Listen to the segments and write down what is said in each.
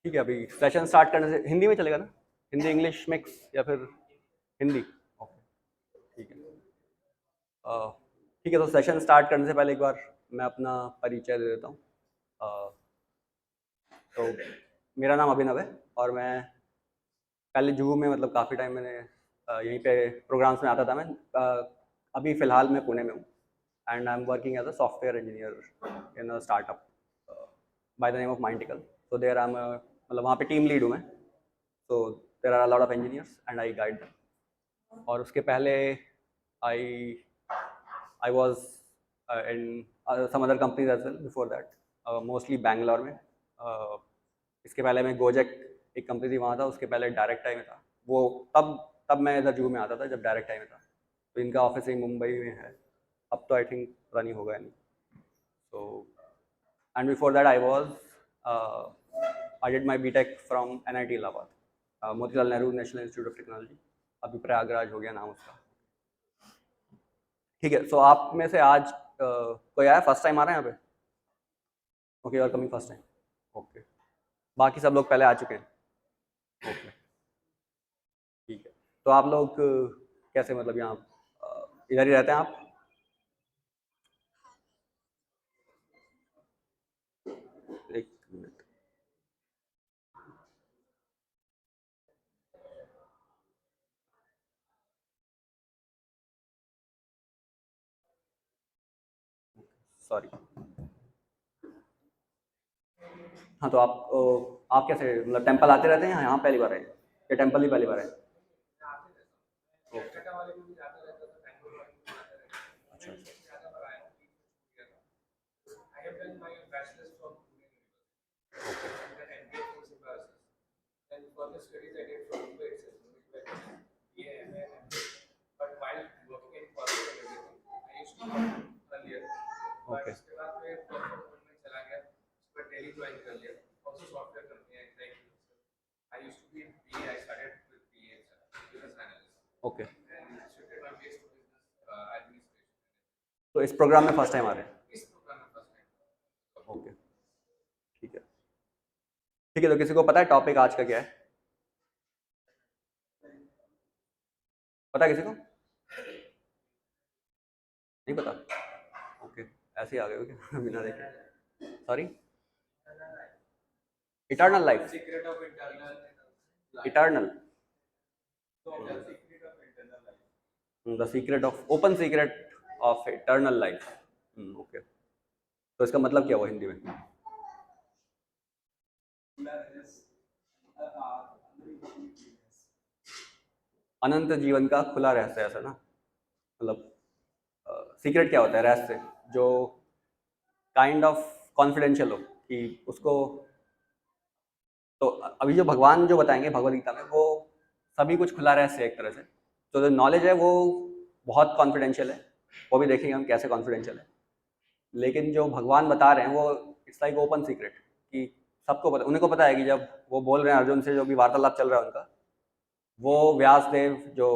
ठीक है, अभी सेशन स्टार्ट करने से हिंदी में चलेगा ना? हिंदी इंग्लिश मिक्स या फिर हिंदी? ओके, ठीक है। ठीक है, तो सेशन स्टार्ट करने से पहले एक बार मैं अपना परिचय दे देता हूँ। तो मेरा नाम अभिनव है और मैं पहले जुहू में मतलब काफ़ी टाइम मैंने यहीं पे प्रोग्राम्स में आता था मैं। अभी फ़िलहाल मैं पुणे में हूँ and I am working as a software engineer in a startup by the name of Mindical. So there I am मतलब वहाँ पे टीम लीड हूँ मैं। So there are a lot of engineers and I guide them. और उसके पहले I I was in some other companies as well before that, mostly Bangalore में। इसके पहले मैं गोजेक एक कंपनी थी वहाँ था, उसके पहले डायरेक्ट आई में था। वो तब तब मैं इधर जूहू में आता था जब डायरेक्ट आई में था। तो इनका ऑफिस ही मुंबई में है। अब तो आई थिंक पता नहीं होगा नहीं। So and before that I did my BTech from NIT Allahabad, Motilal Nehru National Institute of Technology. अभी प्रयागराज हो गया नाम उसका। ठीक है, सो आप में से आज कोई आया फर्स्ट टाइम आ रहा है यहाँ पे? ओके, और कमिंग फर्स्ट टाइम। ओके, बाकी सब लोग पहले आ चुके हैं। ओके, ठीक है। तो आप लोग कैसे मतलब यहाँ इधर ही रहते हैं आप? एक मिनट। सॉरी। हाँ, तो आप कैसे मतलब टेंपल आते रहते हैं यहाँ पहली बार आए या टेंपल ही पहली बार आए? ओके, अच्छा अच्छा। Okay, okay. तो इस प्रोग्राम में फर्स्ट टाइम आ रहे हैं? ओके, ठीक है। ठीक है, तो किसी को पता है टॉपिक आज का क्या है? पता है किसी को? नहीं पता? ओके, ऐसे ही आ गए हो क्या बिना देखे? Sorry. Eternal life? Eternal? The secret of open secret of eternal life. Okay, तो इसका मतलब क्या हुआ हिंदी में? अनंत जीवन का खुला रहस्य, ऐसा ना? मतलब सीक्रेट क्या होता है? रहस्य जो काइंड ऑफ कॉन्फिडेंशियल हो कि उसको। तो अभी जो भगवान जो बताएंगे भगवद गीता में, वो सभी कुछ खुला रहस्य है एक तरह से। तो जो नॉलेज है वो बहुत कॉन्फिडेंशियल है, वो भी देखेंगे हम कैसे कॉन्फिडेंशियल है। लेकिन जो भगवान बता रहे हैं वो इट्स लाइक ओपन सीक्रेट कि सबको पता, उन्हीं को पता है कि जब वो बोल रहे हैं अर्जुन से, जो भी वार्तालाप चल रहा है उनका, वो व्यास देव जो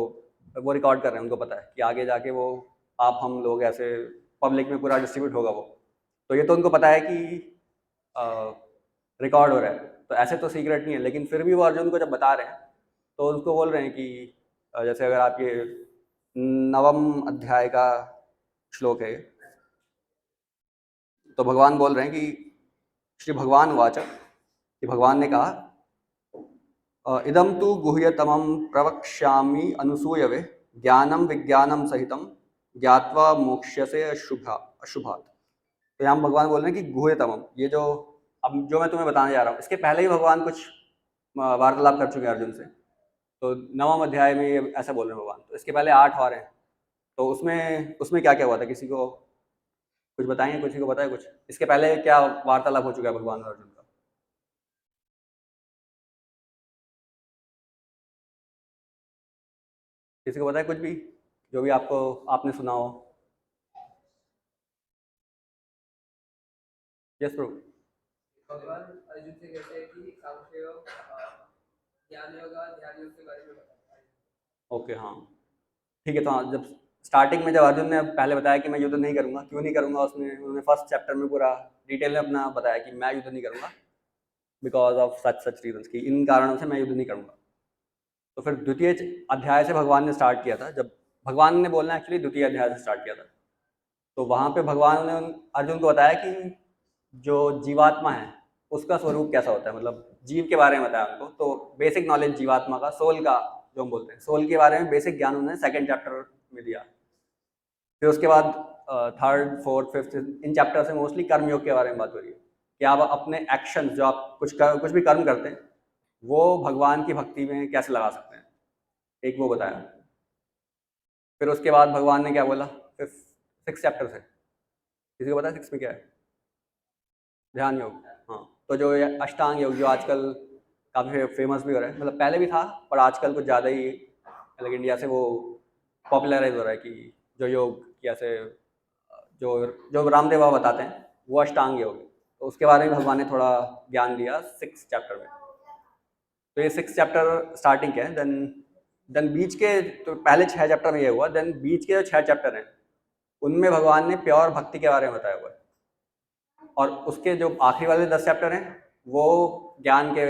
वो रिकॉर्ड कर रहे हैं, उनको पता है कि आगे जाके वो आप हम लोग ऐसे पब्लिक में पूरा डिस्ट्रीब्यूट होगा वो। तो ये तो उनको पता है कि रिकॉर्ड हो रहा है, तो ऐसे तो सीक्रेट नहीं है। लेकिन फिर भी वो अर्जुन को जब बता रहे हैं तो उसको बोल रहे हैं कि जैसे अगर आप ये 9वें अध्याय का श्लोक है, तो भगवान बोल रहे हैं कि श्री भगवान वाचक, कि भगवान ने कहा इदम तु गुह्यतमं प्रवक्ष्यामि अनुसूयवे ज्ञानम विज्ञानम सहितम ज्ञात्वा मोक्ष्यसे अशुभात्। तो यहाँ भगवान बोल रहे हैं कि गुह्यतमम, ये जो अब जो मैं तुम्हें बताने जा रहा हूँ, इसके पहले ही भगवान कुछ वार्तालाप कर चुके हैं अर्जुन से। तो 9वें अध्याय में ये ऐसा बोल रहे हैं भगवान, तो इसके पहले 8 और हैं। तो उसमें उसमें क्या क्या हुआ था, किसी को कुछ बताएंगे? किसी को पता है कुछ इसके पहले क्या वार्तालाप हो चुका है भगवान और अर्जुन का? किसी को पता है कुछ भी, जो भी आपको आपने सुना हो? Yes bro. भगवान अर्जुन से कहते हैं कि सांख्य योग, ज्ञान योग और ध्यान योग के बारे में बताया। ओके, हाँ, ठीक है। तो हाँ, जब स्टार्टिंग में जब अर्जुन ने पहले बताया कि मैं युद्ध नहीं करूंगा, क्यों नहीं करूंगा, उसने उन्होंने फर्स्ट चैप्टर में पूरा डिटेल में अपना बताया कि मैं युद्ध नहीं करूंगा। बिकॉज ऑफ सच रीजन्स की इन कारणों से मैं युद्ध नहीं करूँगा। तो फिर द्वितीय अध्याय से भगवान ने स्टार्ट किया था, जब भगवान ने बोलना एक्चुअली द्वितीय अध्याय से स्टार्ट किया था। तो वहाँ पे भगवान ने अर्जुन को बताया कि जो जीवात्मा है उसका स्वरूप कैसा होता है, मतलब जीव के बारे में बताया उनको। तो बेसिक नॉलेज जीवात्मा का, सोल का जो हम बोलते हैं, सोल के बारे में बेसिक ज्ञान उन्होंने सेकंड चैप्टर में दिया। फिर उसके बाद third fourth fifth in chapter से मोस्टली कर्मयोग के बारे में बात हो रही है कि आप अपने एक्शन जो आप कुछ भी कर्म करते हैं वो भगवान की भक्ति में कैसे लगा सकते हैं, एक वो बताया। फिर उसके बाद भगवान ने क्या बोला फिर सिक्स चैप्टर से, किसी को पता है सिक्स में क्या है? ध्यान योग। हाँ, तो जो ये अष्टांग योग जो आजकल काफ़ी फेमस भी हो रहा है, मतलब पहले भी था पर आजकल कुछ ज़्यादा ही मतलब इंडिया से वो पॉपुलराइज हो रहा है कि जो योग कैसे जो जो रामदेव बाबा बताते हैं वो अष्टांग योग है। तो उसके बारे में भगवान ने थोड़ा ज्ञान दिया सिक्स चैप्टर में। तो ये सिक्स चैप्टर स्टार्टिंग के हैं, देन बीच के तो पहले 6 चैप्टर में ये हुआ, देन बीच के जो 6 चैप्टर हैं उनमें भगवान ने प्योर भक्ति के बारे में बताया हुआ है। और उसके जो आखिरी वाले 10 चैप्टर हैं वो ज्ञान से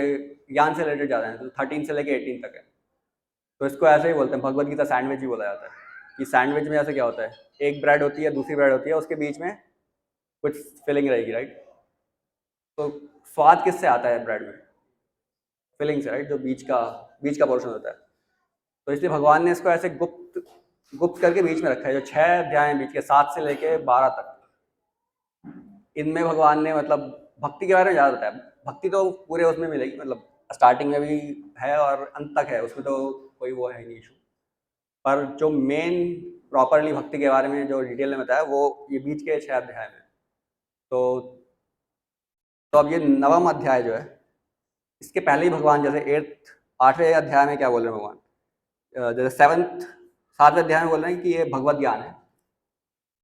रिलेटेड ज़्यादा हैं, तो 13 से लेके 18 तक है। तो इसको ऐसे ही बोलते हैं, भगवद गीता सैंडविच भी बोला जाता है कि सैंडविच में ऐसे क्या होता है, एक ब्रेड होती है दूसरी ब्रेड होती है, उसके बीच में कुछ फिलिंग रहेगी, राइट? तो स्वाद किससे आता है ब्रेड में? फिलिंग से, राइट? जो बीच का पोर्शन होता है। तो इसलिए भगवान ने इसको ऐसे गुप्त गुप्त करके बीच में रखा है। जो 6 अध्याय हैं बीच के, 7 से लेके 12 तक, इनमें भगवान ने मतलब भक्ति के बारे में ज़्यादा बताया। भक्ति तो पूरे उसमें मिलेगी, मतलब स्टार्टिंग में भी है और अंत तक है, उसमें तो कोई वो है नहीं इशू। पर जो मेन प्रॉपरली भक्ति के बारे में जो डिटेल में बताया वो ये बीच के 6 अध्याय में। तो अब ये नवम अध्याय जो है, इसके पहले ही भगवान जैसे 8वें अध्याय में क्या बोल रहे हैं भगवान, जैसे 7वें अध्याय में बोल रहे हैं कि ये भगवत ज्ञान है,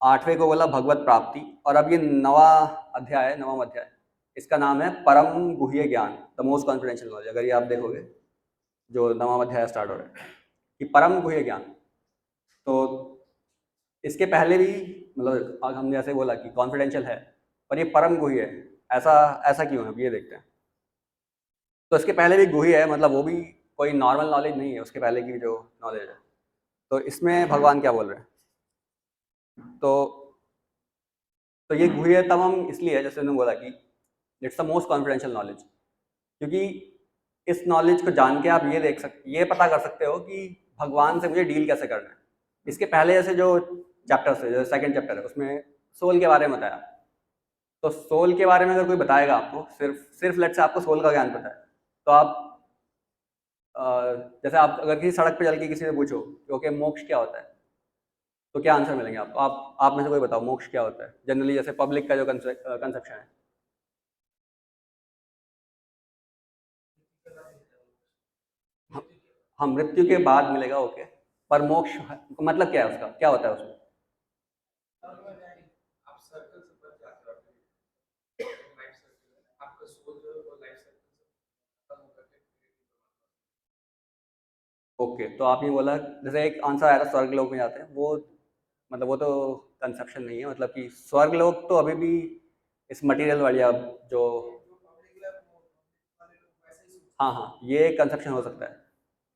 8वें को बोला भगवत प्राप्ति, और अब ये नवम अध्याय, इसका नाम है परम गुह्य ज्ञान, द मोस्ट कॉन्फिडेंशियल नॉलेज। अगर ये आप देखोगे जो नवम अध्याय स्टार्ट हो रहा है कि परम गुह्य ज्ञान, तो इसके पहले भी मतलब हमने जैसे बोला कि कॉन्फिडेंशियल है, पर ये परम गुह्य है। ऐसा ऐसा क्यों है, अब ये देखते हैं। तो इसके पहले भी गुह्य है, मतलब वो भी कोई नॉर्मल नॉलेज नहीं है, उसके पहले की जो नॉलेज है। तो इसमें भगवान क्या बोल रहे हैं, तो ये गुह्यतमम इसलिए है, जैसे उन्होंने बोला कि it's the most confidential knowledge, क्योंकि इस नॉलेज को जान के आप ये पता कर सकते हो कि भगवान से मुझे डील कैसे करना है। इसके पहले जैसे जो चैप्टर है, जो सेकंड चैप्टर है, उसमें सोल के बारे में बताया। तो सोल के बारे में अगर कोई बताएगा आपको, सिर्फ लेट से आपको सोल का ज्ञान पता है, तो आप जैसे आप अगर किसी सड़क पे चल के किसी से पूछो कि ओके मोक्ष क्या होता है, तो क्या आंसर मिलेंगे आपको? आप में से कोई बताओ मोक्ष क्या होता है जनरली, जैसे पब्लिक का जो कंसेप्शन है। हाँ, हाँ, मृत्यु के बाद मिलेगा, ओके। पर मोक्ष मतलब क्या है, उसका क्या होता है उसमें? आप सर्कल से बच जाते हो, लाइफ सर्कल आपका सोल जो है वो लाइफ सर्कल से खत्म होकर के ओके, तो आपने बोला जैसे एक आंसर आया था स्वर्ग लोक में जाते हैं, वो मतलब वो तो कंसेप्शन नहीं है, मतलब कि स्वर्ग लोक तो अभी भी इस मटेरियल वाली अब जो, जो पब्लिक वाले लोग वैसे ही हाँ हाँ, ये कंसेप्शन हो सकता है।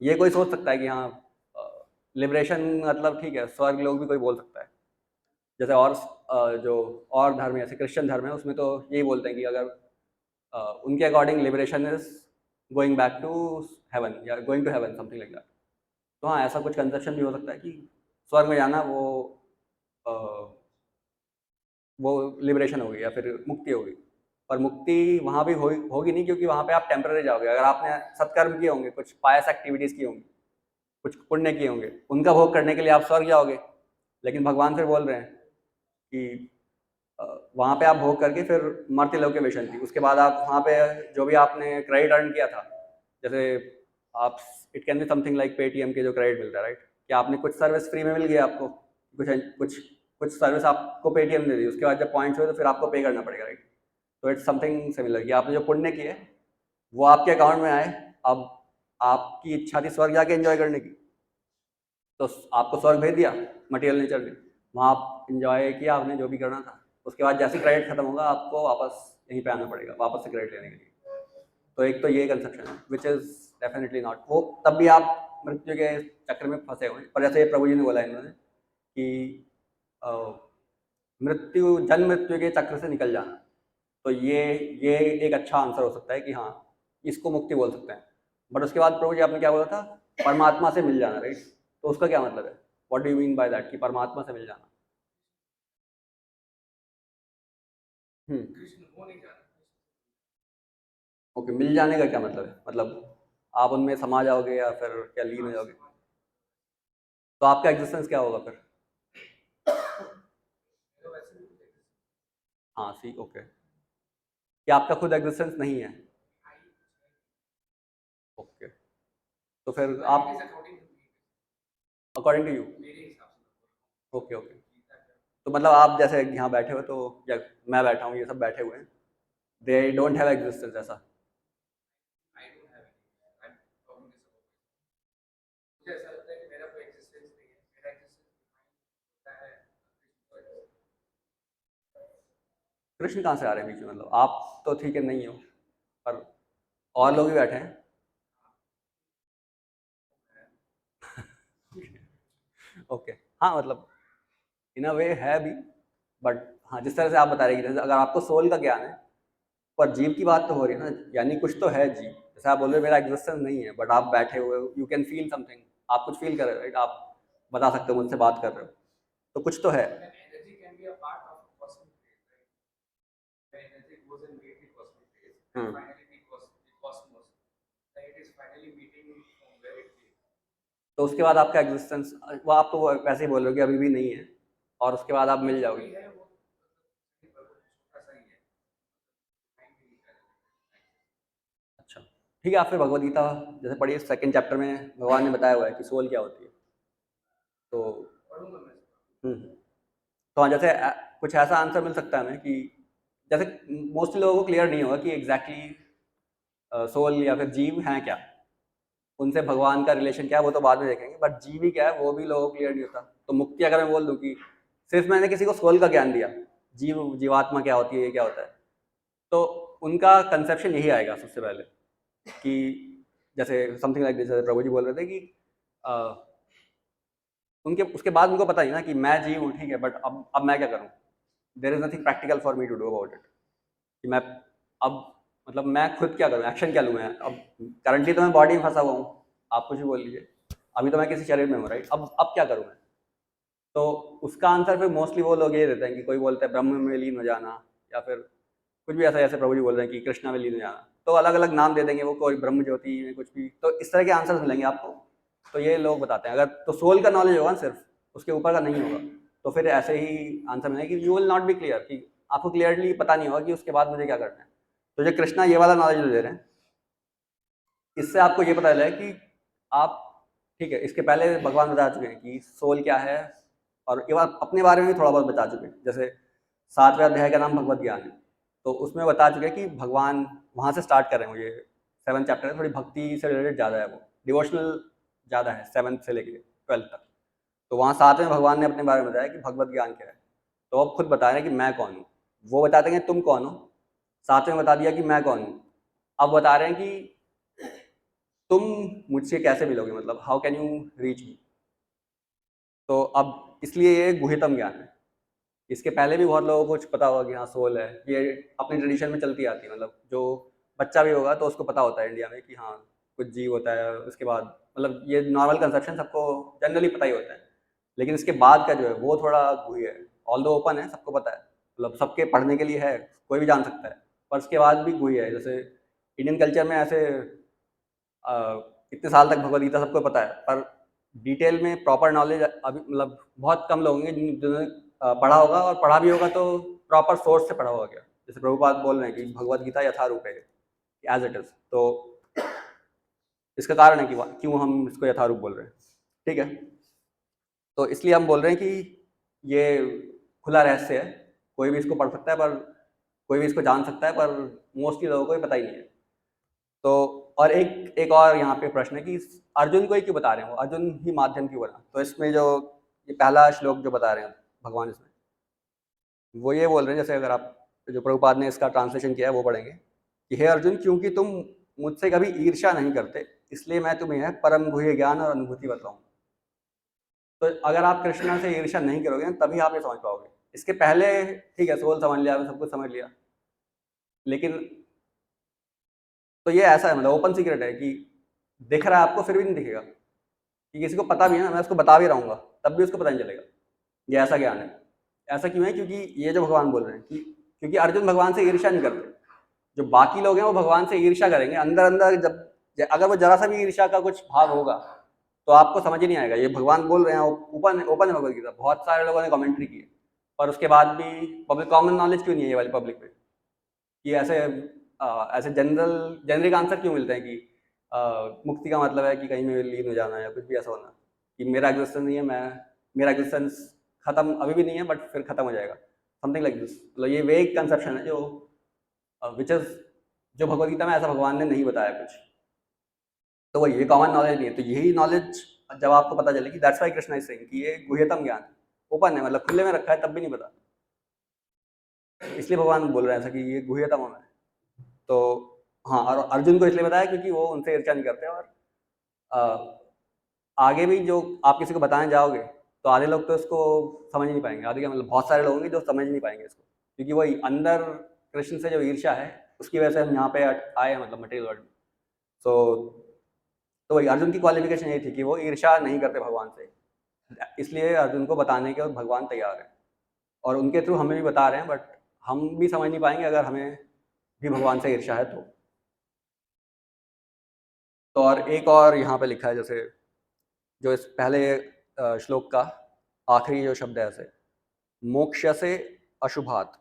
ये कोई सोच सकता है कि हाँ लिबरेशन, मतलब ठीक है, स्वर्ग लोक भी कोई बोल सकता है। जैसे और जो और धर्म है, जैसे क्रिश्चियन धर्म है, उसमें तो यही बोलते हैं कि अगर उनके according liberation is going back to heaven या going to heaven, something like that. तो हाँ, ऐसा कुछ कंसेप्शन भी हो सकता है कि स्वर्ग में जाना अ, वो लिबरेशन होगी या फिर मुक्ति होगी। पर मुक्ति वहाँ भी होगी नहीं, क्योंकि वहाँ पे आप टेम्पररी जाओगे। अगर आपने सत्कर्म किए होंगे, कुछ पायस एक्टिविटीज़ की होंगी, कुछ पुण्य किए होंगे, उनका भोग करने के लिए आप स्वर्ग जाओगे। लेकिन भगवान फिर बोल रहे हैं कि वहाँ पे आप भोग करके फिर मर्त्य लोक के विशंति, उसके बाद आप वहाँ पे जो भी आपने क्रेडिट अर्न किया था, जैसे आप, it can be something like Paytm के जो क्रेडिट मिलता है, राइट? कि आपने कुछ सर्विस फ्री में मिल गया आपको, कुछ कुछ कुछ सर्विस आपको पेटीएम दे दी, उसके बाद जब पॉइंट्स हुए तो फिर आपको पे करना पड़ेगा, राइट? तो इट्स समथिंग सिमिलर कि आपने जो पुण्य किए वो आपके अकाउंट में आए। अब आपकी इच्छा थी स्वर्ग जाके एंजॉय करने की, तो आपको स्वर्ग भेज दिया मटेरियल नेचर ने, वहाँ आप इंजॉय किया आपने जो भी करना था। उसके बाद जैसे क्रेडिट खत्म होगा आपको वापस यहीं पे आना पड़ेगा, वापस से क्रेडिट लेने के लिए। तो एक तो ये कंसेप्शन है विच इज़ डेफिनेटली नॉट, वो तब भी आप मृत्यु के चक्र में फंसे हुए हैं। पर जैसे प्रभु जी ने बोला इन्होंने कि जन्म मृत्यु के चक्र से निकल जाना, तो ये एक अच्छा आंसर हो सकता है कि हाँ, इसको मुक्ति बोल सकते हैं। बट उसके बाद प्रभु जी आपने क्या बोला था, परमात्मा से मिल जाना, राइट? तो उसका क्या मतलब है, what do you mean by that कि परमात्मा से मिल जाना? कृष्ण हो नहीं जाना। ओके, मिल जाने का क्या मतलब है, मतलब आप उनमें समा जाओगे या फिर क्या लीन हो जाओगे? तो आपका एग्जिस्टेंस क्या होगा फिर? तो वैसे भी हाँ, सी, ओके, कि आपका खुद एग्जिस्टेंस नहीं है। ओके, तो फिर आप अकॉर्डिंग टू यू, मेरे हिसाब से ओके ओके, तो मतलब आप जैसे यहाँ बैठे हो, तो या मैं बैठा हूँ, ये सब बैठे हुए हैं, दे डोंट हैव एग्जिस्टेंस ऐसा? I don't have I am talking this about मुझे ऐसा लगता है कि मेरा कोई एग्जिस्टेंस नहीं है, मेरा एग्जिस्टेंस होता है कृष्ण कहाँ से आ रहे हैं बीच में, मतलब आप तो ठीक है नहीं हो, पर और लोग भी बैठे हैं। ओके, हाँ, मतलब इन अ वे है भी, बट हाँ, जिस तरह से आप बता रहे हैं कि जैसे अगर आपको सोल का ज्ञान है, पर जीव की बात तो हो रही है ना, यानी कुछ तो है जीव। जैसे आप बोल रहे हो मेरा एग्जिस्टेंस नहीं है, बट आप बैठे हुए हो, यू कैन फील समथिंग, आप कुछ फील कर रहे हो, राइट? आप बता सकते हो, मुझसे बात कर रहे हो, तो कुछ तो है। energy can be a part of cosmic phase, right? When energy goes and meet the cosmic phase, and hmm, finally the cosmos, then it is finally meeting from where it came. तो उसके बाद आपका existence, वो आप तो वैसे ही बोल रहे हो कि अभी भी नहीं है, और उसके बाद आप मिल जाओगे। वही है वो छोटा सा ही है, टाइम भी नहीं कर अच्छा, ठीक है, आप फिर भगवद गीता जैसे पढ़िए, सेकंड चैप्टर में भगवान ने बताया हुआ है कि सोल क्या होती है, तो पढ़ूंगा मैं। तो हाँ, जैसे कुछ ऐसा आंसर मिल सकता है हमें कि जैसे मोस्टली लोगों को क्लियर नहीं होगा कि एग्जैक्टली सोल या फिर जीव हैं क्या, उनसे भगवान का रिलेशन क्या है वो तो बाद में देखेंगे, बट जीव ही क्या है वो भी लोगों को क्लियर नहीं होता। तो मुक्ति अगर मैं बोल दूं कि सिर्फ मैंने किसी को सोल का ज्ञान दिया, जीवात्मा क्या होती है, ये क्या होता है, तो उनका कंसेप्शन यही आएगा सबसे पहले कि जैसे समथिंग लाइक दिस, प्रभु जी बोल रहे थे कि उनके उसके बाद उनको पता ही ना कि मैं जीव हूँ, ठीक है, बट अब मैं क्या करूँ, there is nothing practical for me to do about it, कि मैं अब मतलब मैं खुद क्या करूँ, एक्शन क्या लूँ मैं अब? करंटली तो मैं बॉडी में फंसा हुआ हूँ, आप कुछ भी बोल लीजिए, अभी तो मैं किसी शरीर में हूँ, राइट? अब क्या करूँ मैं? तो उसका आंसर फिर मोस्टली वो लोग ये देते हैं कि कोई बोलते हैं ब्रह्म में लीन हो जाना, या फिर कुछ भी ऐसा, जैसे प्रभु जी बोल रहे हैं कि कृष्णा में लीन हो जाना, तो अलग अलग नाम दे देंगे वो, कोई ब्रह्म ज्योति में कुछ भी, तो इस तरह के आंसर मिलेंगे आपको। तो ये लोग बताते हैं, अगर तो सोल का नॉलेज होगा ना सिर्फ, उसके ऊपर का नहीं होगा, तो फिर ऐसे ही आंसर मिलेगा कि you will not be clear, कि आपको क्लियरली पता नहीं होगा कि उसके बाद मुझे क्या करना है। तो जो कृष्णा ये वाला नॉलेज दे रहे हैं, इससे आपको ये पता चला है कि आप, ठीक है, इसके पहले भगवान बता चुके हैं कि सोल क्या है, और ये बात अपने बारे में भी थोड़ा बहुत बता चुके हैं। जैसे 7वें अध्याय का नाम भगवत ज्ञान है, तो उसमें बता चुके हैं कि भगवान, वहाँ से स्टार्ट कर रहे हैं, ये 7th चैप्टर है, थोड़ी भक्ति से रिलेटेड ज़्यादा है, वो डिवोशनल ज़्यादा है 7th से लेके 12th तक। तो वहाँ 7वें भगवान ने अपने बारे में बताया कि भगवत ज्ञान क्या है, तो अब खुद बता रहे हैं कि मैं कौन हूँ। वो बता देंगे तुम कौन हो, 7वें में बता दिया कि मैं कौन हूँ, अब बता रहे हैं कि तुम मुझसे कैसे मिलोगे, मतलब how can you reach me. तो अब इसलिए ये गुह्यतम ज्ञान है। इसके पहले भी बहुत लोगों को कुछ पता होगा कि हाँ सोल है, ये अपनी ट्रेडिशन में चलती आती है, मतलब जो बच्चा भी होगा तो उसको पता होता है इंडिया में कि हाँ कुछ जीव होता है, उसके बाद मतलब ये नॉर्मल कंसेप्शन सबको जनरली पता ही होता है। लेकिन इसके बाद का जो है वो थोड़ा गुह्य है, ऑल दो ओपन है, सबको पता है, मतलब सबके पढ़ने के लिए है, कोई भी जान सकता है, पर उसके बाद भी गुह्य है। जैसे इंडियन कल्चर में ऐसे अ, इतने साल तक भगवद गीता सबको पता है, पर डिटेल में प्रॉपर नॉलेज अभी मतलब बहुत कम लोग होंगे जिन्होंने पढ़ा होगा, और पढ़ा भी होगा तो प्रॉपर सोर्स से पढ़ा होगा क्या। जैसे प्रभुपाद बोल रहे हैं कि भगवद गीता यथारूप है, एज इट इज, तो इसका कारण है कि क्यों हम इसको यथारूप बोल रहे हैं, ठीक है। तो इसलिए हम बोल रहे हैं कि ये खुला रहस्य है, कोई भी इसको पढ़ सकता है, पर कोई भी इसको जान सकता है, पर मोस्टली लोगों को ये पता ही नहीं है। तो और एक एक और यहाँ पे प्रश्न है कि अर्जुन को ही क्यों बता रहे हैं, वो अर्जुन ही माध्यम क्यों बना। तो इसमें जो ये पहला श्लोक जो बता रहे हैं भगवान, इसमें वो ये बोल रहे हैं, जैसे अगर आप जो प्रभुपाद ने इसका ट्रांसलेशन किया है वो पढ़ेंगे कि हे अर्जुन, क्योंकि तुम मुझसे कभी ईर्ष्या नहीं करते, इसलिए मैं तुम्हें परम गुह्य ज्ञान और अनुभूति बताऊं। तो अगर आप कृष्ण से ईर्ष्या नहीं करोगे ना, तभी आप ये समझ पाओगे। इसके पहले ठीक है, सोल समझ लिया, सब कुछ समझ लिया, लेकिन तो ये ऐसा है, मतलब ओपन सीक्रेट है कि दिख रहा है आपको फिर भी नहीं दिखेगा, कि किसी को पता भी है ना, मैं उसको बता भी रहूँगा तब भी उसको पता नहीं चलेगा। ये ऐसा ज्ञान है। ऐसा क्यों है? क्योंकि ये जो भगवान बोल रहे हैं कि क्योंकि अर्जुन भगवान से ईर्ष्या नहीं करते। जो बाकी लोग हैं वो भगवान से ईर्ष्या करेंगे अंदर अंदर, जब अगर वो जरा सा भी ईर्ष्या का कुछ भाव होगा तो आपको समझ ही नहीं आएगा। ये भगवान बोल रहे हैं, ओपन ओपन है भगवद गीता, बहुत सारे लोगों ने कमेंट्री की है, पर उसके बाद भी पब्लिक कॉमन नॉलेज क्यों नहीं है ये वाली पब्लिक में, कि ऐसे जेनरिक आंसर क्यों मिलते हैं कि मुक्ति का मतलब है कि कहीं में लीन हो जाना या कुछ भी ऐसा होना, कि मेरा एग्जिस्टेंस नहीं है, मेरा एग्जिस्टेंस खत्म अभी भी नहीं है बट फिर खत्म हो जाएगा, समथिंग लाइक दिस। मतलब ये वेग कंसेप्शन है जो विच इज जो भगवद गीता में ऐसा भगवान ने नहीं बताया कुछ। तो वही, ये कॉमन नॉलेज नहीं है। तो यही नॉलेज जब आपको पता चले कि that's why Krishna is saying कि ये गुह्यतम ज्ञान ओपन है, मतलब खुले में रखा है तब भी नहीं पता, इसलिए भगवान बोल रहे हैं ऐसा कि ये गुह्यतम है। तो हाँ, और अर्जुन को इसलिए बताया क्योंकि वो उनसे ईर्ष्या नहीं करते। और अ, आगे भी जो आप किसी को बताने जाओगे तो आधे लोग तो इसको समझ नहीं पाएंगे, आधे क्या मतलब बहुत सारे लोग होंगे जो समझ नहीं पाएंगे इसको, क्योंकि वही अंदर कृष्ण से जो ईर्ष्या है उसकी वजह से हम यहाँ पे आए हैं, मतलब मटेरियल वर्ल्ड में। सो तो वही अर्जुन की क्वालिफिकेशन यही थी कि वो ईर्ष्या नहीं करते भगवान से, इसलिए अर्जुन को बताने के भगवान तैयार है, और उनके थ्रू हमें भी बता रहे हैं, बट हम भी समझ नहीं पाएंगे अगर हमें भी भगवान से ईर्ष्या है तो और एक और यहाँ पे लिखा है, जैसे जो इस पहले श्लोक का आखिरी जो शब्द है, ऐसे मोक्ष से अशुभात।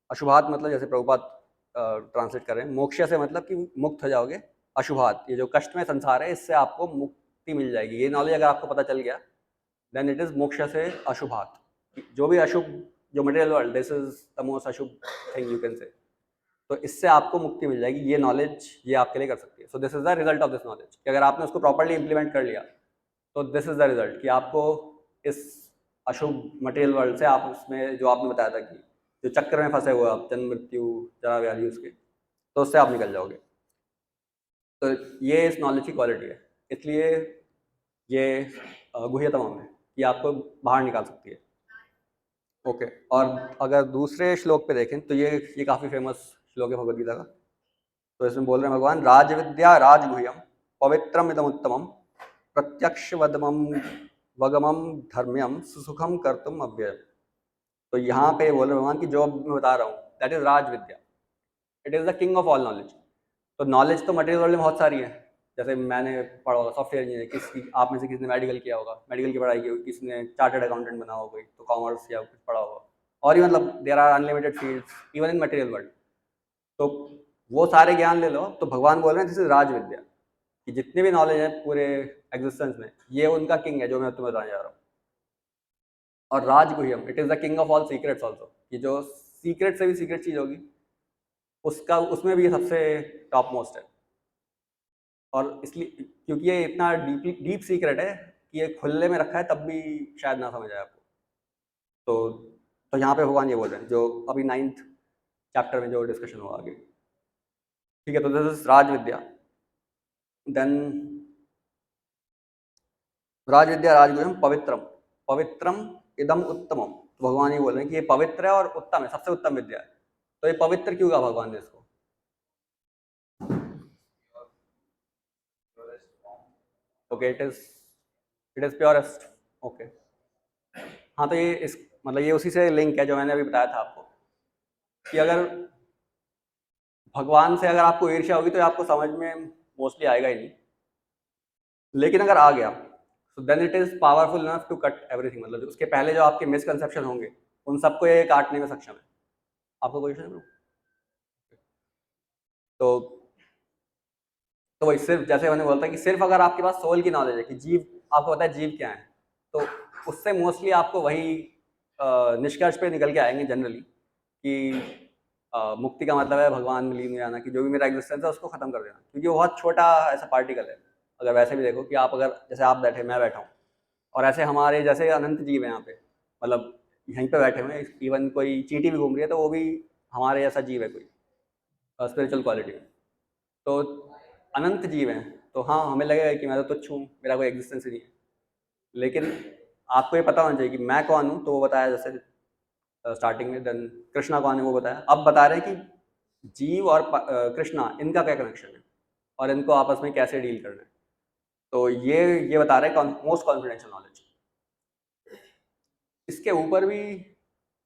अशुभात मतलब जैसे प्रभुपाद ट्रांसलेट कर रहे हैं, मोक्ष से मतलब कि मुक्त हो जाओगे, अशुभात ये जो कष्ट में संसार है इससे आपको मुक्ति मिल जाएगी। ये नॉलेज अगर आपको पता चल गया देन इट इज मोक्ष से अशुभात। जो भी अशुभ, जो material world, this is the most अशुभ थिंग यू कैन से, तो इससे आपको मुक्ति मिल जाएगी। ये नॉलेज ये आपके लिए कर सकती है। So this is the result of this knowledge, कि अगर आपने उसको प्रॉपर्ली इंप्लीमेंट कर लिया तो दिस इज द रिजल्ट, कि आपको इस अशुभ मटेरियल वर्ल्ड से, आप उसमें जो आपने बताया था कि जो चक्कर में फंसे हुए आप, जन्म मृत्यु जरा व्याधि उसके, तो उससे आप निकल जाओगे। तो ये इस नॉलेज की क्वालिटी है, इसलिए ये गुह्यतम है कि आपको बाहर निकाल सकती है। ओके, और अगर दूसरे श्लोक पे देखें तो ये काफ़ी फेमस श्लोक है भगवद गीता का। तो इसमें बोल रहे हैं भगवान, राज विद्या राजगुह्यम पवित्रम इदम उत्तमम प्रत्यक्ष वदमम वगमम धर्म्यम सुसुखम कर्तुम अव्ययम। तो यहाँ पे बोल रहे हैं भगवान की जो मैं बता रहा हूँ दैट इज राज विद्या, it is the king of all knowledge. तो नॉलेज तो मटेरियल वर्ल्ड में बहुत सारी है, जैसे मैंने पढ़ा होगा सॉफ्टवेयर इंजीनियर, किसी आप में से किसी ने मेडिकल किया होगा, मेडिकल की पढ़ाई की होगी, किसी ने चार्टर्ड अकाउंटेंट बना होगा, तो कॉमर्स या कुछ पढ़ा होगा, और ही मतलब there are unlimited fields even in material world. तो वो सारे ज्ञान ले लो, तो भगवान बोल रहे हैं दिस इज राज विद्या, कि जितने भी नॉलेज है पूरे एग्जिस्टेंस में, ये उनका किंग है जो मैं तुम्हें बताने जा रहा हूँ। और राज गुह्यम, it is the king of all secrets also, कि जो सीक्रेट से भी सीक्रेट चीज होगी उसका, उसमें भी ये सबसे टॉप मोस्ट है। और इसलिए क्योंकि ये इतना डीप सीक्रेट है कि ये खुले में रखा है तब भी शायद ना समझ आए आपको। तो यहाँ पे भगवान ये बोल रहे हैं जो अभी 9th चैप्टर में जो डिस्कशन हुआ आगे, ठीक है। तो दिस इज राज विद्या, देन राज विद्या राजगुह्यम पवित्रम, पवित्रम इदम उत्तमम। तो भगवान ये बोल रहे हैं कि ये पवित्र है और उत्तम है, सबसे उत्तम विद्या है। तो ये पवित्र क्यों कहा भगवान ने इसको? Okay, it is purest. Okay, हाँ, तो ये इस मतलब ये उसी से लिंक है जो मैंने अभी बताया था आपको, कि अगर भगवान से अगर आपको ईर्ष्या होगी तो आपको समझ में मोस्टली आएगा ही नहीं, लेकिन अगर आ गया तो then it is powerful enough to cut everything. मतलब उसके पहले जो आपके मिसकंसेप्शन होंगे उन सबको ये काटने में सक्षम है। आपको कोई क्वेश्चन? तो वही, सिर्फ जैसे मैंने बोला था कि सिर्फ अगर आपके पास सोल की नॉलेज है कि जीव, आपको पता है जीव क्या है, तो उससे मोस्टली आपको वही निष्कर्ष पे निकल के आएंगे जनरली, कि मुक्ति का मतलब है भगवान में लीन हो जाना, कि जो भी मेरा एग्जिस्टेंस है उसको खत्म कर देना, क्योंकि वो बहुत छोटा ऐसा पार्टिकल है। अगर वैसे भी देखो कि आप अगर जैसे आप बैठे, मैं बैठा हूँ, और ऐसे हमारे जैसे अनंत जीव हैं यहाँ पे, मतलब यहीं पे बैठे हुए हैं, इवन कोई चींटी भी घूम रही है तो वो भी हमारे जैसा जीव है कोई स्पिरिचुअल क्वालिटी में। तो अनंत जीव हैं तो हाँ हमें लगेगा कि मैं तो तुच्छ हूँ, मेरा कोई एग्जिस्टेंस ही नहीं है। लेकिन आपको ये पता होना चाहिए कि मैं कौन हूँ, तो वो बताया जैसे स्टार्टिंग में। देन कृष्णा कौन है वो बताया। अब बता रहे हैं कि जीव और कृष्णा इनका क्या कनेक्शन है और इनको आपस में कैसे डील करना है। तो ये बता रहे हैं मोस्ट कॉन्फिडेंशियल नॉलेज। इसके ऊपर भी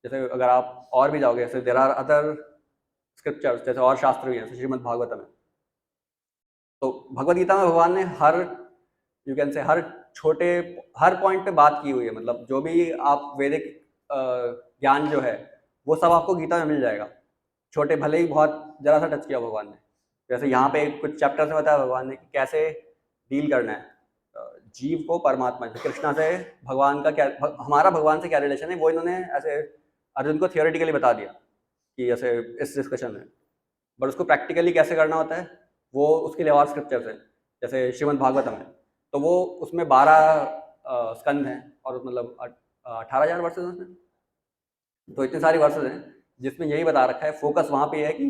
जैसे अगर आप और भी जाओगे, जैसे देर आर अदर स्क्रिप्चर्स, जैसे और शास्त्र भी हैं, जैसे श्रीमद् भागवतम है। तो भगवत गीता में भगवान ने हर you can say her point पे बात की हुई है। मतलब जो भी आप वैदिक ज्ञान जो है वो सब आपको गीता में मिल जाएगा। छोटे भले ही बहुत जरा सा टच किया भगवान ने। जैसे यहाँ पे कुछ चैप्टर में बताया भगवान ने कि कैसे डील करना है जीव को परमात्मा से, कृष्णा से। भगवान का क्या हमारा भगवान से क्या रिलेशन है, वो इन्होंने ऐसे अर्जुन को थियोरेटिकली बता दिया कि ऐसे इस डिस्कशन में। बट उसको प्रैक्टिकली कैसे करना होता है वो उसके लिए और स्क्रिप्चर्स हैं, जैसे श्रीमद् भागवतम है। तो वो उसमें 12 स्कंद हैं और मतलब 18,000 वर्सेस हैं उसमें। तो इतने सारी वर्सेस हैं जिसमें यही बता रखा है। फोकस वहाँ पे है कि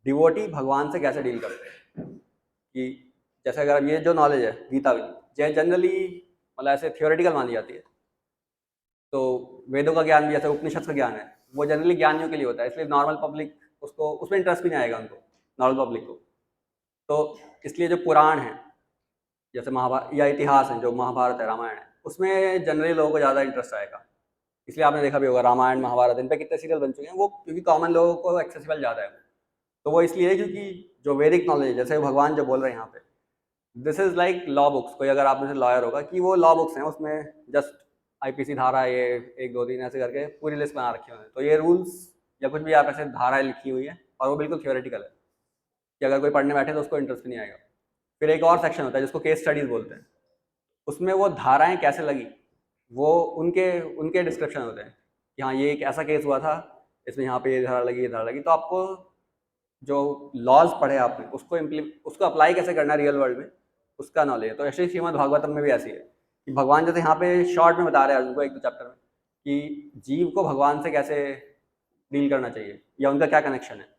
डिवोटी भगवान से कैसे डील करते हैं। कि जैसे अगर ये जो नॉलेज है गीता भी जनरली मतलब ऐसे थियोरेटिकल मानी जाती है। तो वेदों का ज्ञान भी, जैसे उपनिषद का ज्ञान है, वो जनरली ज्ञानियों के लिए होता है। इसलिए नॉर्मल पब्लिक उसको उसमें इंटरेस्ट भी नहीं आएगा उनको, नॉर्मल पब्लिक को। तो इसलिए जो पुराण है जैसे महाभारत या इतिहास है, जो महाभारत है, रामायण है, उसमें जनरली लोगों को ज़्यादा इंटरेस्ट आएगा। इसलिए आपने देखा भी होगा रामायण महाभारत इन पे कितने सीरियल बन चुके हैं, वो क्योंकि कॉमन लोगों को एक्सेसिबल ज़्यादा है। तो वो इसलिए है क्योंकि जो वैदिक नॉलेज है, जैसे भगवान जो बोल रहे हैं यहाँ पे, this is like law books. कोई अगर आप में से लॉयर होगा कि वो लॉ बुक्स हैं, उसमें जस्ट आईपीसी धारा ये 1 2 3 ऐसे करके पूरी लिस्ट बना रखी हुई है। तो ये रूल्स या कुछ भी आप ऐसे धाराएं लिखी हुई है और वो बिल्कुल थियोरेटिकल है कि अगर कोई पढ़ने बैठे तो उसको इंटरेस्ट नहीं आएगा। फिर एक और सेक्शन होता है जिसको केस स्टडीज बोलते हैं। उसमें वो धाराएं कैसे लगी वो उनके उनके डिस्क्रिप्शन होते हैं कि हाँ ये एक ऐसा केस हुआ था, इसमें यहाँ पे ये धारा लगी, ये धारा लगी। तो आपको जो लॉज पढ़े आपने उसको अप्लाई कैसे करना है रियल वर्ल्ड में, उसका नॉलेज है। तो ऐसे ही श्रीमद् भागवतम में भी ऐसी है कि भगवान जैसे यहाँ पे शॉर्ट में बता रहे हैं अर्जुन को 1 2 चैप्टर में कि जीव को भगवान से कैसे डील करना चाहिए या उनका क्या कनेक्शन है।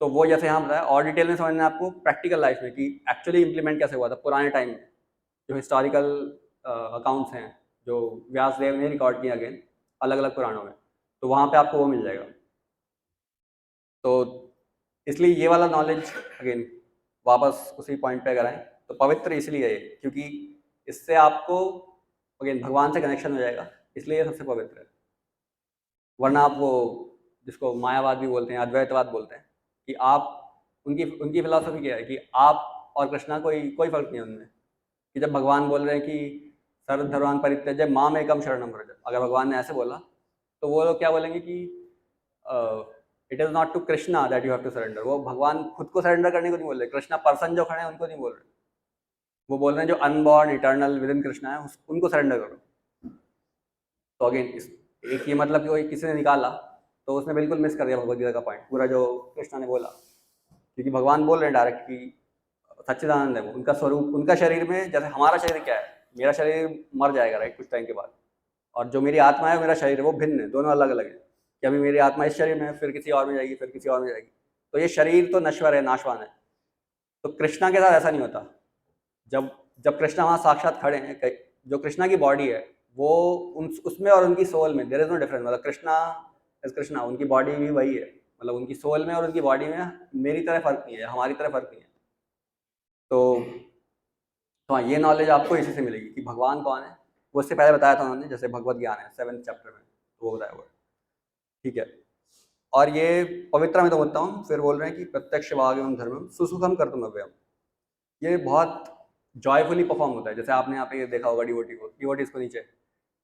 तो वो जैसे यहाँ बताया और डिटेल में समझना है आपको प्रैक्टिकल लाइफ में कि एक्चुअली इंप्लीमेंट कैसे हुआ था पुराने टाइम में। जो हिस्टोरिकल अकाउंट्स हैं जो व्यासदेव ने रिकॉर्ड किया अगेन अलग अलग पुराणों में, तो वहाँ पे आपको वो मिल जाएगा। तो इसलिए ये वाला नॉलेज अगेन वापस उसी पॉइंट पे अगर आए तो पवित्र इसलिए है क्योंकि इससे आपको अगेन भगवान से कनेक्शन हो जाएगा, इसलिए ये सबसे पवित्र है। वरना आप वो जिसको मायावाद भी बोलते हैं, अद्वैतवाद बोलते हैं, कि आप उनकी उनकी फिलॉसफी क्या है कि आप और कृष्णा कोई कोई फर्क नहीं है उनमें। कि जब भगवान बोल रहे हैं कि सर्वधर्मान् परित्यज्य माम एकम शरणम व्रज, अगर भगवान ने ऐसे बोला तो वो लोग क्या बोलेंगे कि it is not to Krishna that you have to surrender. वो भगवान खुद को सरेंडर करने को नहीं बोल रहे, कृष्णा पर्सन जो खड़े हैं उनको नहीं बोल रहे। वो बोल रहे हैं जो unborn eternal with in Krishna है उनको सरेंडर करो। तो अगेन इस एक ये मतलब कि कोई किसी ने निकाला तो उसने बिल्कुल मिस कर दिया भगवद गीता का पॉइंट पूरा जो कृष्णा ने बोला। क्योंकि भगवान बोल रहे हैं डायरेक्ट कि सच्चिदानंद है वो, उनका स्वरूप, उनका शरीर में जैसे हमारा शरीर क्या है, मेरा शरीर मर जाएगा राइट कुछ टाइम के बाद, और जो मेरी आत्मा है मेरा शरीर है वो भिन्न है, दोनों अलग अलग है। कि अभी मेरी आत्मा इस शरीर में है, फिर किसी और में जाएगी, फिर किसी और में जाएगी। तो ये शरीर तो नश्वर है, नाशवान है। तो कृष्णा के साथ ऐसा नहीं होता। जब जब कृष्णा वहाँ साक्षात खड़े हैं, जो कृष्णा की बॉडी है वो उसमें और उनकी सोल में देयर इज नो डिफरेंस। मतलब कृष्णा इज कृष्णा, उनकी बॉडी भी वही है। मतलब उनकी सोल में और उनकी बॉडी में मेरी तरह फर्क नहीं है, हमारी तरह फर्क नहीं है। तो हाँ ये नॉलेज आपको इसी से मिलेगी कि भगवान कौन है। वो इससे पहले बताया था उन्होंने, जैसे भगवत ज्ञान है 7th चैप्टर में, तो वो बताया हुआ है। ठीक है। और ये पवित्र में तो बोलता हूँ, फिर बोल रहे हैं कि प्रत्यक्ष वाग एवं धर्मम सुसुखम कर्तुम अव्ययम। ये बहुत जॉयफुली परफॉर्म होता है। जैसे आपने यहाँ पे ये देखा होगा डिवोटीज को नीचे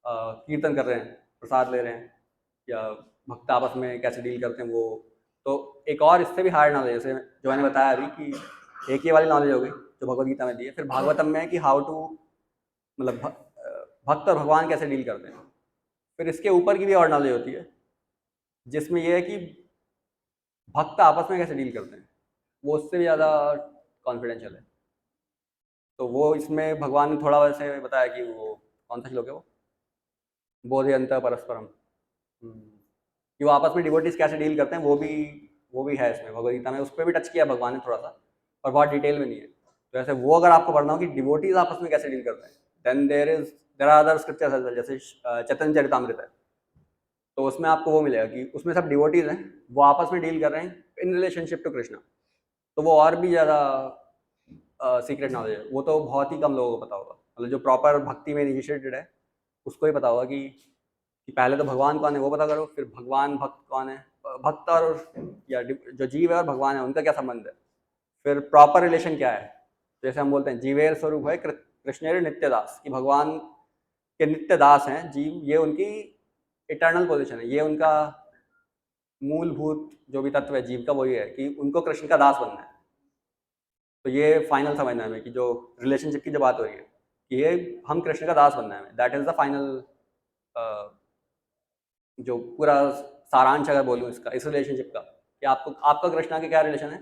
कीर्तन कर रहे हैं, प्रसाद ले रहे हैं, या भक्त आपस में कैसे डील करते हैं वो। तो एक और इससे भी हार्ड नॉलेज, जैसे जो मैंने बताया अभी कि एक ये वाली नॉलेज हो गई जो भगवद गीता में दी है। फिर भागवतम में है कि हाउ टू मतलब भक्त और भगवान कैसे डील करते हैं। फिर इसके ऊपर की भी और नॉलेज होती है जिसमें यह है कि भक्त आपस में कैसे डील करते हैं, वो उससे भी ज़्यादा कॉन्फिडेंशियल है। तो वो इसमें भगवान ने थोड़ा वैसे बताया कि वो कौन सा श्लोक है वो, बोधयंत परस्परम। कि वो आपस में डिवोटीज कैसे डील करते हैं वो भी है इसमें भगवद गीता में। उस पर भी टच किया भगवान ने थोड़ा सा, और बहुत डिटेल में नहीं है। तो ऐसे वो अगर आपको पढ़ना हो कि डिवोटीज आपस में कैसे डील करते हैं, then there are other scriptures as well, जैसे चैतन्य चरितामृत है, तो उसमें आपको वो मिलेगा कि उसमें सब डिवोटीज हैं, वो आपस में डील कर रहे हैं इन रिलेशनशिप टू कृष्णा। तो वो और भी ज़्यादा सीक्रेट नॉलेज है, वो तो बहुत ही कम लोगों को पता होगा। मतलब जो प्रॉपर भक्ति में इनिशिएटेड है उसको ही पता होगा कि पहले तो भगवान कौन है वो पता करो, फिर भगवान भक्त कौन है, भक्त और या जो जीव है और भगवान है उनका क्या संबंध है, फिर प्रॉपर रिलेशन क्या है। जैसे हम बोलते हैं जीवेर स्वरूप है कृष्णेर नित्य दास, कि भगवान के नित्य दास हैं जीव, ये उनकी इटर्नल पोजीशन है, ये उनका मूलभूत जो भी तत्व है जीव का वही है कि उनको कृष्ण का दास बनना है। तो ये फाइनल समझना है हमें कि जो रिलेशनशिप की जो बात हो रही है कि ये हम कृष्ण का दास बनना है, दैट इज द फाइनल जो पूरा सारांश अगर बोलूँ इसका, इस रिलेशनशिप का, कि आपका कृष्णा के क्या रिलेशन है,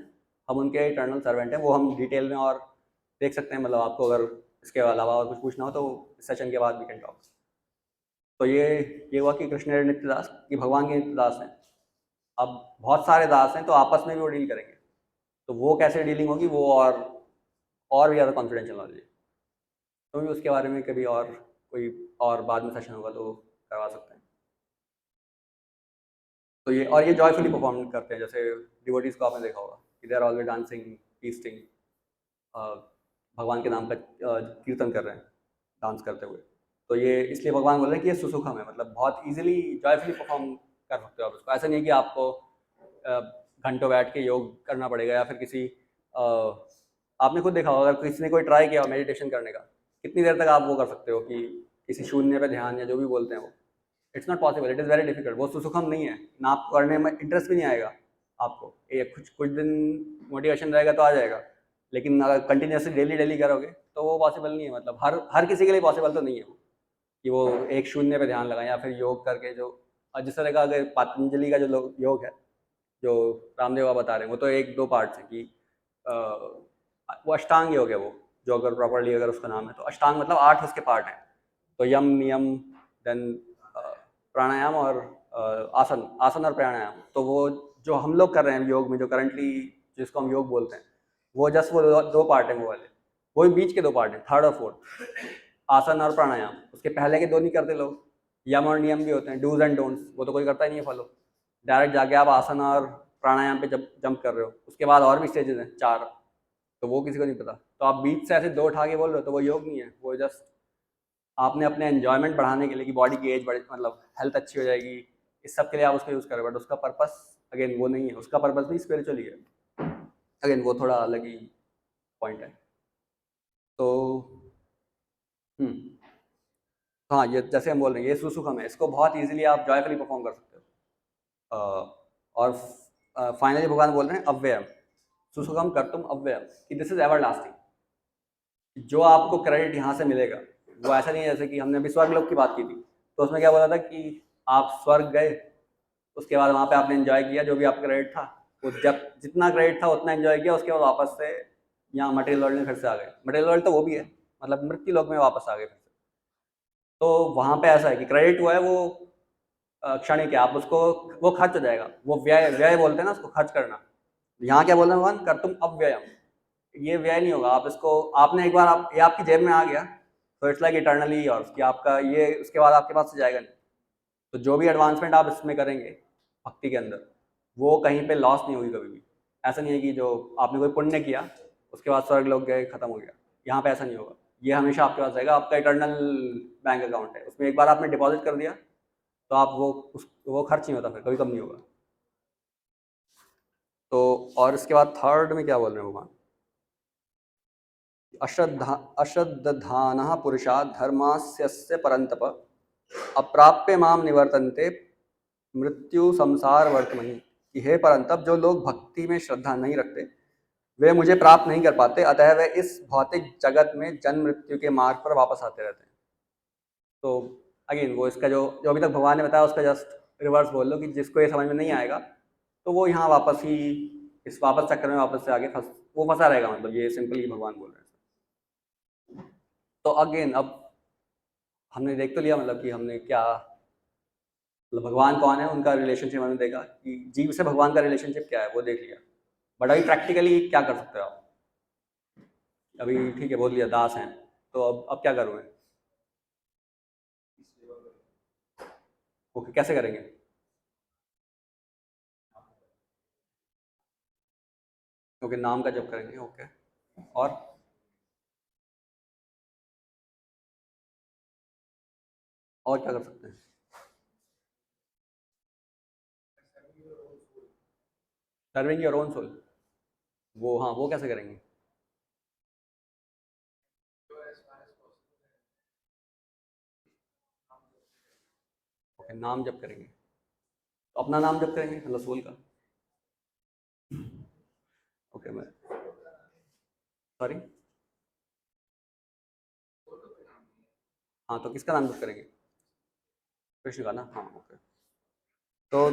हम उनके इटर्नल सर्वेंट हैं। वो हम डिटेल में और देख सकते हैं, मतलब आपको अगर इसके अलावा और कुछ पूछना हो तो सेशन के बाद वी कैन टॉक। तो ये हुआ कि कृष्ण नित्य दास, कि भगवान के नित्य दास हैं। अब बहुत सारे दास हैं तो आपस में भी वो डील करेंगे, तो वो कैसे डीलिंग होगी वो और भी ज़्यादा कॉन्फिडेंशियल नॉलेज है, तो भी उसके बारे में कभी और कोई और बाद में सेशन होगा तो करवा सकते हैं। तो ये जॉयफुली परफॉर्म करते हैं, जैसे डिवोटीज को आपने देखा होगा कि they are always dancing, feasting, भगवान के नाम का कीर्तन कर रहे हैं डांस करते हुए। तो ये इसलिए भगवान बोल रहे हैं कि ये सुसुखम है, मतलब बहुत इजीली जॉयफुली परफॉर्म कर सकते हो आप उसको। ऐसा नहीं है कि आपको घंटों बैठ के योग करना पड़ेगा, या फिर आपने खुद देखा होगा अगर किसी ने कोई ट्राई किया मेडिटेशन करने का, कितनी देर तक आप वो कर सकते हो कि किसी शून्य पे ध्यान या जो भी बोलते हैं वो, it's not possible, it is very difficult. वो सुसुखम नहीं है ना, आपको करने में इंटरेस्ट भी नहीं आएगा। आपको ये कुछ दिन मोटिवेशन रहेगा तो आ जाएगा, लेकिन अगर कंटिन्यूसली डेली डेली करोगे तो वो पॉसिबल नहीं है। मतलब हर किसी के लिए पॉसिबल तो नहीं है वो, कि वो एक शून्य पे ध्यान लगाएं या फिर योग करके जो जिस तरह का अगर पतंजलि का जो योग है जो रामदेव बाबा बता रहे हैं, वो तो एक दो पार्ट्स हैं कि वो अष्टांग योग है वो, जो अगर प्रॉपरली अगर उसका नाम है तो अष्टांग मतलब 8 उसके पार्ट हैं। तो यम नियम, देन प्राणायाम और आसन, आसन और प्राणायाम। तो वो जो हम लोग कर रहे हैं योग में, जो करंटली जिसको हम योग बोलते हैं, वो जस्ट वो दो पार्ट हैं वो वाले, वही बीच के 2 पार्ट हैं, थर्ड और फोर्थ, आसन और प्राणायाम। उसके पहले के 2 नहीं करते लोग। यम और नियम भी होते हैं, डूज एंड डोंट्स, वो तो कोई करता ही नहीं है फॉलो। डायरेक्ट जाके आप आसन और प्राणायाम पे जब जंप कर रहे हो, उसके बाद और भी स्टेजेस हैं 4, तो वो किसी को नहीं पता। तो आप बीच से ऐसे 2 उठा के बोल रहे हो तो वो योग नहीं है, वो जस्ट आपने अपने एन्जॉयमेंट बढ़ाने के लिए कि बॉडी की एज बढ़े, मतलब हेल्थ अच्छी हो जाएगी, इस सब के लिए आप उसको यूज़ कर रहे हो, बट उसका पर्पस अगेन वो नहीं है, उसका पर्पस भी स्पिरिचुअल ही है। अगेन वो थोड़ा अलग ही पॉइंट है। तो हाँ, ये जैसे हम बोल रहे हैं ये सुसुखम है, इसको बहुत ईजिली आप जॉयफुली परफॉर्म कर सकते हो। और फाइनली भगवान बोल रहे हैं अव्ययम, सुसुखम कर्तुम अव्ययम, कि दिस इज एवर लास्टिंग। जो आपको क्रेडिट यहाँ से मिलेगा वो ऐसा नहीं है, जैसे कि हमने अभी स्वर्ग लोक की बात की थी, तो उसमें क्या बोला था कि आप स्वर्ग गए, उसके बाद वहाँ पे आपने एंजॉय किया जो भी आपका क्रेडिट था, वो जब जितना क्रेडिट था उतना एंजॉय किया, उसके बाद वापस से यहाँ मटेरियल वर्ल्ड में फिर से आ गए। मटेरियल वर्ल्ड तो वो भी है, मतलब मृत्यु लोक में वापस आ गए फिर से। तो वहाँ पे ऐसा है कि क्रेडिट वो है वो क्षणिक है, आप उसको वो खर्च हो जाएगा, वो व्यय व्यय बोलते हैं ना उसको, खर्च करना। यहाँ क्या बोल रहे हैं भगवान, कर तुम अव्ययम, ये व्यय नहीं होगा। आप इसको आपने एक बार ये आपकी जेब में आ गया तो इट्स लाइक इटर्नली योर्स, कि आपका ये उसके बाद आपके पास से जाएगा नहीं। तो जो भी एडवांसमेंट आप इसमें करेंगे भक्ति के अंदर, वो कहीं पे लॉस नहीं होगी कभी भी। ऐसा नहीं है कि जो आपने कोई पुण्य किया उसके बाद स्वर्ग लोग गए खत्म हो गया, यहाँ पे ऐसा नहीं होगा। ये हमेशा आपके पास रहेगा, आपका इटर्नल बैंक अकाउंट है, उसमें एक बार आपने डिपॉजिट कर दिया तो आप वो खर्च नहीं होता, फिर कभी कम नहीं होगा। तो और इसके बाद थर्ड में क्या बोल रहे हैं भगवान, अश्रद्धानः पुरुषा धर्मास्यस्य परन्तप अप्राप्य माम निवर्तन्ते मृत्यु संसार वर्तमनि, कि हे परंतप जो लोग भक्ति में श्रद्धा नहीं रखते वे मुझे प्राप्त नहीं कर पाते, अतः वे इस भौतिक जगत में जन्म मृत्यु के मार्ग पर वापस आते रहते हैं। तो अगेन वो इसका जो जो अभी तक भगवान ने बताया उसका जस्ट रिवर्स बोल लो, कि जिसको ये समझ में नहीं आएगा तो वो यहाँ वापस ही इस वापस चक्कर में वापस से आगे वो फंसा रहेगा, मतलब ये सिंपली भगवान बोल रहे हैं। तो अगेन अब हमने देख तो लिया, मतलब कि हमने क्या, मतलब भगवान कौन है, उनका रिलेशनशिप हमने देखा कि जीव से भगवान का रिलेशनशिप क्या है वो देख लिया। बट अभी प्रैक्टिकली क्या कर सकते हो आप, अभी ठीक है, बोल लिया दास हैं, तो अब क्या करूँ मैं? ओके, कैसे करेंगे? ओके, नाम का जप करेंगे, ओके। और और क्या कर सकते हैं? सर्विंग योर ओन सोल, वो हाँ, वो कैसे करेंगे? ओके, नाम जप करेंगे, तो अपना नाम जप करेंगे मतलब सोल का। ओके, मैं सॉरी। हाँ, तो किसका नाम जप करेंगे? कृष्ण का ना, हाँ, ओके। तो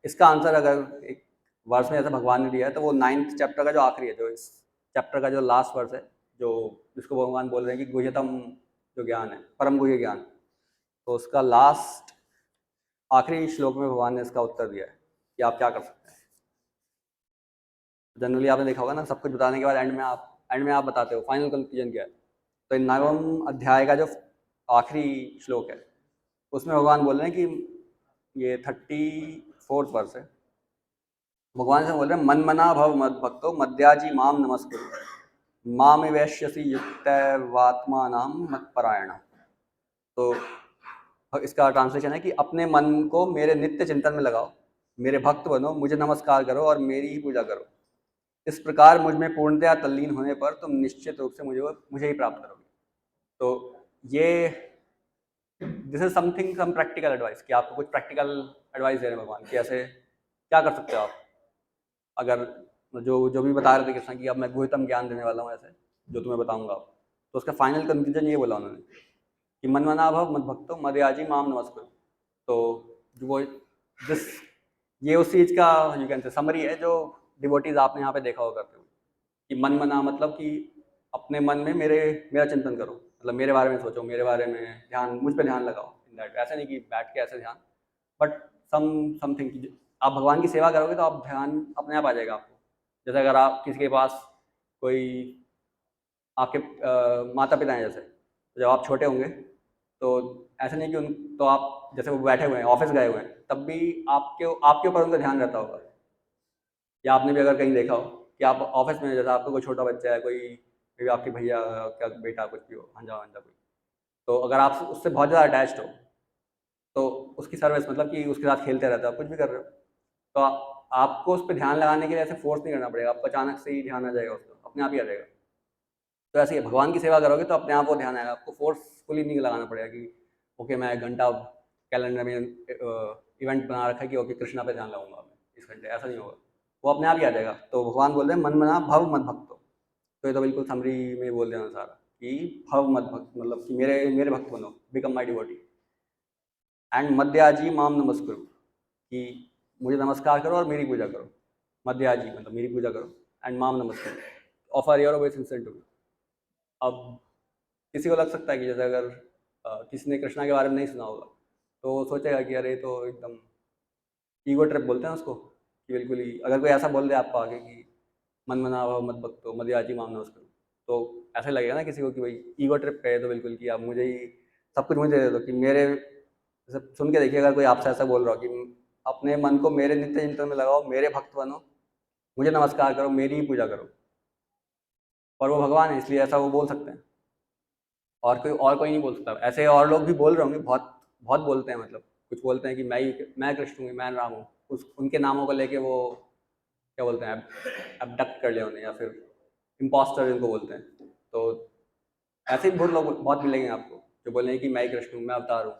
इसका आंसर अगर एक वर्ष में ऐसा भगवान ने दिया है तो वो 9th चैप्टर का जो आखिरी है, जो इस चैप्टर का जो लास्ट वर्स है, जो जिसको भगवान बोल रहे हैं कि गुह्यतम जो ज्ञान है, परम गुह्य ज्ञान, तो उसका लास्ट आखिरी श्लोक में भगवान ने इसका उत्तर दिया है कि आप क्या कर सकते हैं। जनरली आपने देखा होगा ना, सब कुछ बताने के बाद एंड में आप बताते हो फाइनल कंक्लूजन क्या है। तो इन 9वें अध्याय का जो आखिरी श्लोक है, उसमें भगवान बोल रहे हैं कि ये 34th वर्ष है, भगवान से बोल रहे हैं मन मना भव मद भक्तो मद्याजी माम नमस्कुरु माम वैश्यसी युक्त वात्मानाम मत्परायण। तो इसका ट्रांसलेशन है कि अपने मन को मेरे नित्य चिंतन में लगाओ, मेरे भक्त बनो, मुझे नमस्कार करो और मेरी ही पूजा करो। इस प्रकार मुझ में पूर्णतया तल्लीन होने पर तुम निश्चित रूप से मुझे ही प्राप्त करोगे। तो ये this is something some practical advice, कि आपको कुछ प्रैक्टिकल एडवाइस दे रहे हैं भगवान कि ऐसे क्या कर सकते हो आप। अगर जो जो भी बता रहे थे कृष्ण की अब मैं गुह्यतम ज्ञान देने वाला हूँ ऐसे, जो तुम्हें बताऊंगा अब, तो उसका फाइनल कंक्लूजन ये बोला उन्होंने कि मन मना भव मद भक्तो मदयाजी माम नमस्कुरु। तो जो वो दिस ये उस चीज़ का यू कैन से समरी है जो डिवोटीज आपने यहाँ पे देखा होगा करते हुए, कि मन मना मतलब कि अपने मन में मेरा चिंतन करो, मतलब मेरे बारे में सोचो, मेरे बारे में ध्यान, मुझ पे ध्यान लगाओ इन दैट। ऐसा नहीं कि बैठ के ऐसे ध्यान, बट समथिंग आप भगवान की सेवा करोगे तो आप ध्यान अपने आप आ जाएगा आपको। जैसे अगर आप किसी के पास कोई आपके माता पिता हैं, जैसे तो जब आप छोटे होंगे तो ऐसा नहीं कि उन तो आप जैसे वो बैठे हुए हैं ऑफिस गए हुए हैं, तब भी आपके आपके ऊपर उनका ध्यान रहता होगा। या आपने भी अगर कहीं देखा हो कि आप ऑफिस में, जैसे आपको कोई छोटा बच्चा है, कोई आपके भैया का बेटा कुछ भी हो, हंजा वंजा कोई, तो अगर आप उससे बहुत ज़्यादा अटैच्ड हो तो उसकी सर्विस मतलब कि उसके साथ खेलते रहते हो, आप कुछ भी कर रहे हो, तो आपको उस पर ध्यान लगाने के लिए ऐसे फोर्स नहीं करना पड़ेगा, आपको अचानक से ही ध्यान आ जाएगा, उसको अपने आप ही आ जाएगा। तो ऐसे ही भगवान की सेवा करोगे तो अपने आप वो ध्यान आएगा, आपको फोर्सफुली नहीं लगाना पड़ेगा कि ओके मैं 1 घंटा कैलेंडर में इवेंट बना रखा है कि ओके कृष्णा पे ध्यान लगाऊंगा मैं इस घंटे, ऐसा नहीं होगा, वो अपने आप ही आ जाएगा। तो भगवान बोल रहे हैं मन मना भव मत भक्तो। तो ये तो बिल्कुल समरी में बोल देना सारा कि भव मत भक्त मतलब कि मेरे मेरे भक्त बनो, बिकम माई डिवोटी। एंड मध्याजी माम नमस्कुरु, कि मुझे नमस्कार करो और मेरी पूजा करो। मध्याजी मतलब मेरी पूजा करो, एंड माम नमस्कुरु offer your obeisance to me. अब किसी को लग सकता है कि जैसे अगर किसी ने कृष्णा के बारे में नहीं सुना होगा तो वो सोचेगा कि अरे ये तो एकदम ईगो ट्रिप बोलते हैं उसको, कि बिल्कुल ही अगर कोई ऐसा बोल दे आपको आगे कि मन मना भव मत भक्तो मदयाजी माम नमस्कुरु, तो ऐसा लगेगा ना किसी को कि भाई ईगो ट्रिप पे है, तो बिल्कुल कि आप मुझे ही सब कुछ मुझे दे दो, कि मेरे जैसे सुन के देखिए अगर कोई आपसे ऐसा बोल रहा हो कि अपने मन को मेरे नित्य चिंतन में लगाओ, मेरे भक्त बनो, मुझे नमस्कार करो, मेरी ही पूजा करो, और वो भगवान है इसलिए ऐसा वो बोल सकते हैं। और कोई नहीं बोल सकता ऐसे। और लोग भी बोल रहे होंगे, बहुत बहुत बोलते हैं, मतलब कुछ बोलते हैं कि मैं कृष्ण हूँ, मैं राम हूँ, उनके नामों को लेके वो क्या बोलते हैं, अबडक्ट कर लिया उन्हें, या फिर इम्पोस्टर जिनको बोलते हैं। तो ऐसे ही बहुत लोग बहुत मिलेंगे आपको जो बोलेंगे कि मैं ही कृष्ण हूँ, मैं अवतार हूँ।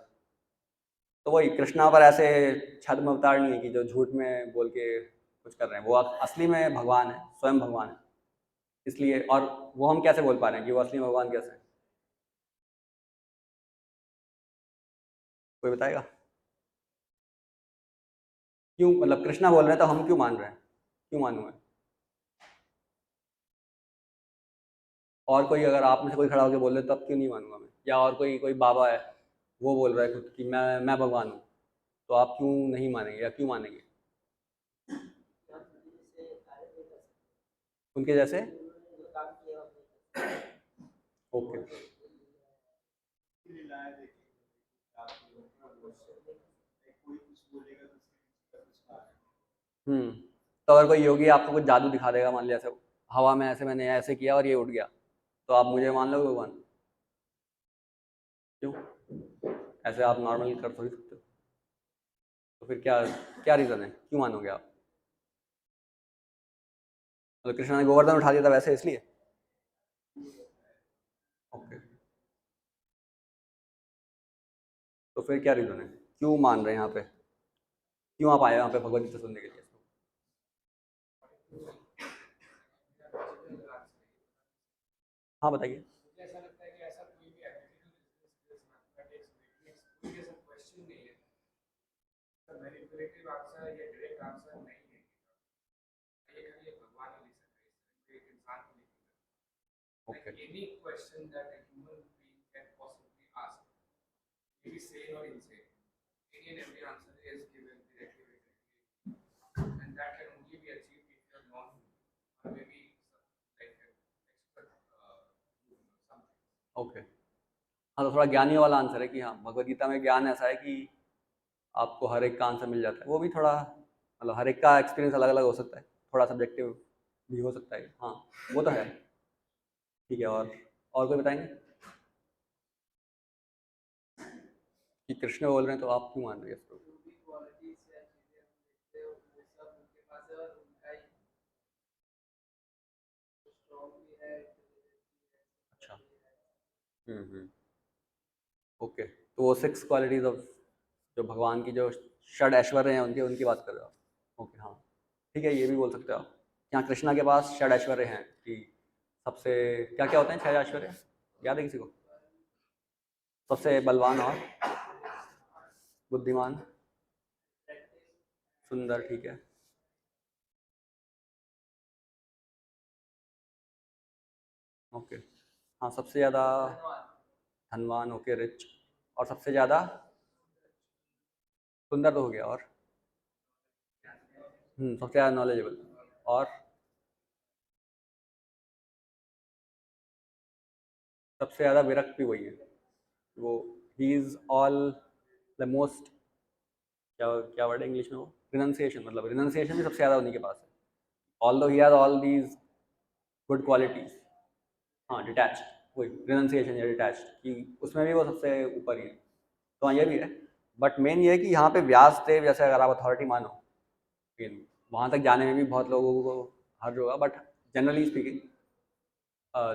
तो वही कृष्णा पर ऐसे छद्म अवतार नहीं है कि जो झूठ में बोल के कुछ कर रहे हैं, वो असली में भगवान है, स्वयं भगवान है। इसलिए और वो हम कैसे बोल पा रहे हैं कि वो असली में भगवान कैसे है? कोई बताएगा? क्यों, मतलब कृष्णा बोल रहे हैं तो हम क्यों मान रहे हैं, क्यों मानूं मैं? और कोई अगर आप में से कोई खड़ा होकर बोल रहे तब क्यों नहीं मानूंगा मैं? या और कोई कोई बाबा है, वो बोल रहा है खुद कि मैं भगवान हूँ, तो आप क्यों नहीं मानेंगे या क्यों मानेंगे? उनके जैसे ओके। तो अगर कोई योगी आपको कुछ जादू दिखा देगा, मान लिया ऐसे हवा में ऐसे मैंने ऐसे किया और ये उड़ गया, तो आप मुझे मान लोगे भगवान? क्यों? ऐसे आप नॉर्मल कर थोड़ी सकते हो। तो फिर क्या क्या रीज़न है, क्यों मानोगे आप? मतलब कृष्णा ने गोवर्धन उठा दिया था वैसे इसलिए? ओके। तो फिर क्या रीज़न है, क्यों मान रहे हैं यहाँ पे, क्यों आप आए हो यहाँ पे भगवद गीता सुनने के लिए? हाँ बताइए। मुझे ऐसा लगता है कि ऐसा कोई भी एनालिटिकल मैथमेटिक्स कोई ऐसा क्वेश्चन नहीं है, मैनिपुलेटिव आंसर या डायरेक्ट आंसर नहीं है। ये खाली एक भगवान ही लिख सकते हैं, कोई एक इंसान को नहीं लिख सकता। Okay. Like any question that a human being can possibly ask, maybe sane or insane, any and every answer is given directly or indirectly, and that can only be achieved if you are non-human or maybe like an expert something. Okay. हाँ, तो थोड़ा ज्ञानी वाला answer है कि हाँ भगवद गीता में ज्ञान ऐसा है कि आपको हर एक का आंसर मिल जाता है। वो भी थोड़ा मतलब हर एक का एक्सपीरियंस अलग अलग हो सकता है, थोड़ा सब्जेक्टिव भी हो सकता है। हाँ वो तो है। ठीक है, और कोई बताएंगे कि कृष्ण बोल रहे हैं तो आप क्यों मान रहे हैं इसको? जो भी क्वालिटीज या चीजें हम देखते हैं वो सब उनके पास है और उनका ही स्ट्रॉन्ग भी है, अच्छा। ओके। तो वो 6 क्वालिटीज ऑफ जो भगवान की जो षड ऐश्वर्य हैं उनकी उनकी बात कर रहे हो आप? ओके हाँ, ठीक है, ये भी बोल सकते हो आप। यहाँ कृष्णा के पास षड ऐश्वर्य हैं कि सबसे क्या क्या होते हैं 6 ऐश्वर्य, याद है किसी को? सबसे बलवान और बुद्धिमान, सुंदर, ठीक है। ओके। हाँ, सबसे ज़्यादा धनवान, ओके, रिच, और सबसे ज़्यादा सुंदर तो हो गया, और सबसे ज़्यादा नॉलेजेबल, और सबसे ज़्यादा विरक्त भी वही है। वो ही इज़ ऑल द मोस्ट, क्या क्या वर्ड है इंग्लिश में वो, रिनंसिएशन, मतलब रिनंसिएशन भी सबसे ज़्यादा उन्हीं के पास है। ऑल दो he has all these good qualities. हाँ, डिटैच्ड, वही रिनंसिएशन या डिटैच्ड, कि उसमें भी वो सबसे ऊपर ही है। तो हाँ, ये भी है। बट मेन ये है कि यहाँ पे व्यास देव जैसे अगर आप अथॉरिटी मानो, लेकिन वहाँ तक जाने में भी बहुत लोगों को हर्ज होगा, बट जनरली स्पीकिंग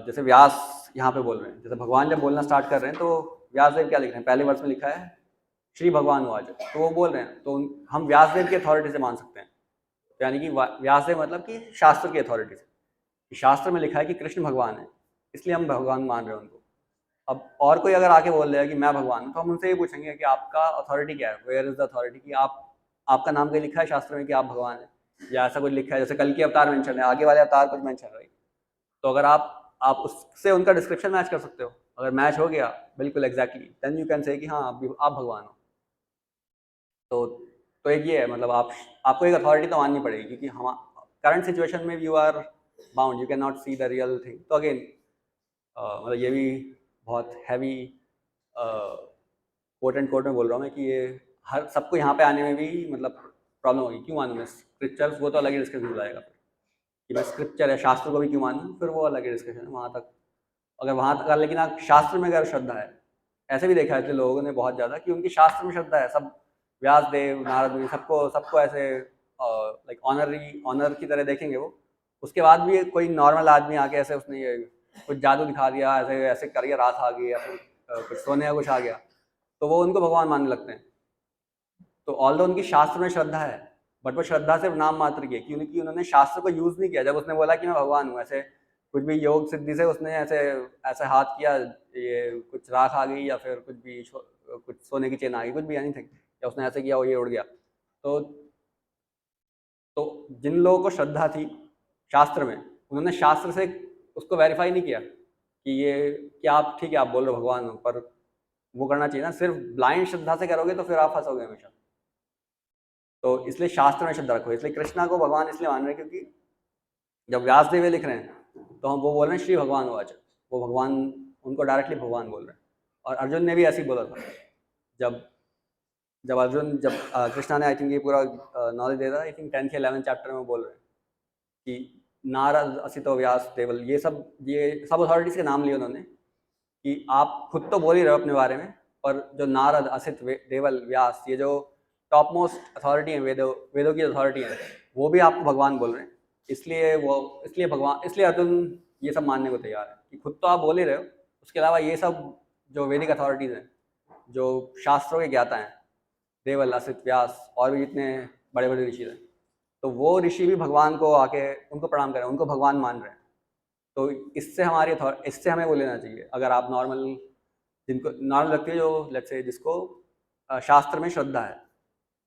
जैसे व्यास यहाँ पे बोल रहे हैं, जैसे भगवान जब बोलना स्टार्ट कर रहे हैं तो व्यास देव क्या लिख रहे हैं, पहले वर्ष में लिखा है श्री भगवान वाच, तो वो बोल रहे हैं, तो हम व्यास देव की अथॉरिटी से मान सकते हैं। यानी कि व्यास देव मतलब कि शास्त्र की अथॉरिटी से, शास्त्र में लिखा है कि कृष्ण भगवान है, इसलिए हम भगवान मान रहे हैं उनको। अब और कोई अगर आके बोल देगा कि मैं भगवान हूँ, तो हम उनसे ये पूछेंगे कि आपका अथॉरिटी क्या है, वेयर इज द अथॉरिटी, कि आप आपका नाम कहीं लिखा है शास्त्र में कि आप भगवान हैं, या ऐसा कुछ लिखा है, जैसे कल की अवतार मेंशन है, आगे वाले अवतार कुछ मेंशन है, तो अगर आप उससे उनका डिस्क्रिप्शन मैच कर सकते हो, अगर मैच हो गया बिल्कुल exactly, then you can say कि हाँ आप भगवान हो। तो तो एक ये है, मतलब आपको एक अथॉरिटी तो माननी पड़ेगी, क्योंकि हम करंट सिचुएशन में you are bound, you can not see the real thing. तो अगेन मतलब ये भी बहुत हैवी कोट एंड कोट में बोल रहा हूँ मैं कि ये हर सबको यहाँ पे आने में भी मतलब प्रॉब्लम होगी, क्यों मानूँ मैं स्क्रिप्चर्स, वो तो अलग ही डिस्कशन हो जाएगा फिर, कि मैं स्क्रिप्चर या शास्त्र को भी क्यों मानूँ, फिर वो अलग ही डिस्कशन है वहाँ तक। अगर वहाँ तक, लेकिन आप शास्त्र में अगर श्रद्धा है, ऐसे भी देखा है कि लोगों ने बहुत ज़्यादा कि उनकी शास्त्र में श्रद्धा है, सब व्यास देव नारद मुनि सबको सबको ऐसे लाइक ऑनर की तरह देखेंगे वो, उसके बाद भी कोई नॉर्मल आदमी आके ऐसे उसने ये कुछ जादू दिखा दिया, ऐसे ऐसे करके रात आ गई, या फिर कुछ सोने का कुछ आ गया, तो वो उनको भगवान मानने लगते हैं। तो ऑल उनकी शास्त्र में श्रद्धा है, बट वो श्रद्धा सिर्फ नाम मात्र की है, क्योंकि उन्होंने शास्त्र को यूज़ नहीं किया। जब उसने बोला कि मैं भगवान हूँ, ऐसे कुछ भी योग सिद्धि से उसने ऐसे ऐसे हाथ किया, ये कुछ राख आ गई, या फिर कुछ भी कुछ सोने की चेन आ गई, कुछ भी एनीथिंग, या उसने ऐसे किया और ये उड़ गया। तो तो जिन लोगों को श्रद्धा थी शास्त्र में, उन्होंने शास्त्र से उसको वेरीफाई नहीं किया कि ये क्या, आप ठीक है आप बोल रहे हो भगवान हो, पर वो करना चाहिए ना, सिर्फ ब्लाइंड श्रद्धा से करोगे तो फिर आप फंसोगे हमेशा। तो इसलिए शास्त्र में श्रद्धा रखो। इसलिए कृष्णा को भगवान इसलिए मान रहे हैं क्योंकि जब व्यास देव लिख रहे हैं तो हम वो बोल रहे हैं श्री भगवान वाच, वो भगवान उनको डायरेक्टली भगवान बोल रहे हैं। और अर्जुन ने भी ऐसे ही बोला था। जब जब अर्जुन जब कृष्णा ने आई थिंक ये पूरा नॉलेज दे रहा है, आई थिंक 10th या 11th चैप्टर में वो बोल रहे हैं कि नारद, असितो, व्यास, देवल, ये सब अथॉरिटीज़ के नाम लिए उन्होंने कि आप खुद तो बोल ही रहे हो अपने बारे में, पर जो नारद, असित, देवल, व्यास, ये जो टॉप मोस्ट अथॉरिटी है, वेदों की अथॉरिटी है, वो भी आपको भगवान बोल रहे हैं। इसलिए अर्जुन ये सब मानने को तैयार है कि खुद तो आप बोल ही रहे हो, उसके अलावा ये सब जो वैदिक अथॉरिटीज़ हैं, जो शास्त्रों के ज्ञाता हैं, देवल, असित, व्यास और भी जितने बड़े बड़े ऋषि हैं, तो वो ऋषि भी भगवान को आके उनको प्रणाम करें, उनको भगवान मान रहे हैं। तो इससे हमें वो लेना चाहिए। अगर आप जिनको नॉर्मल व्यक्ति जो लेट्स से जिसको शास्त्र में श्रद्धा है,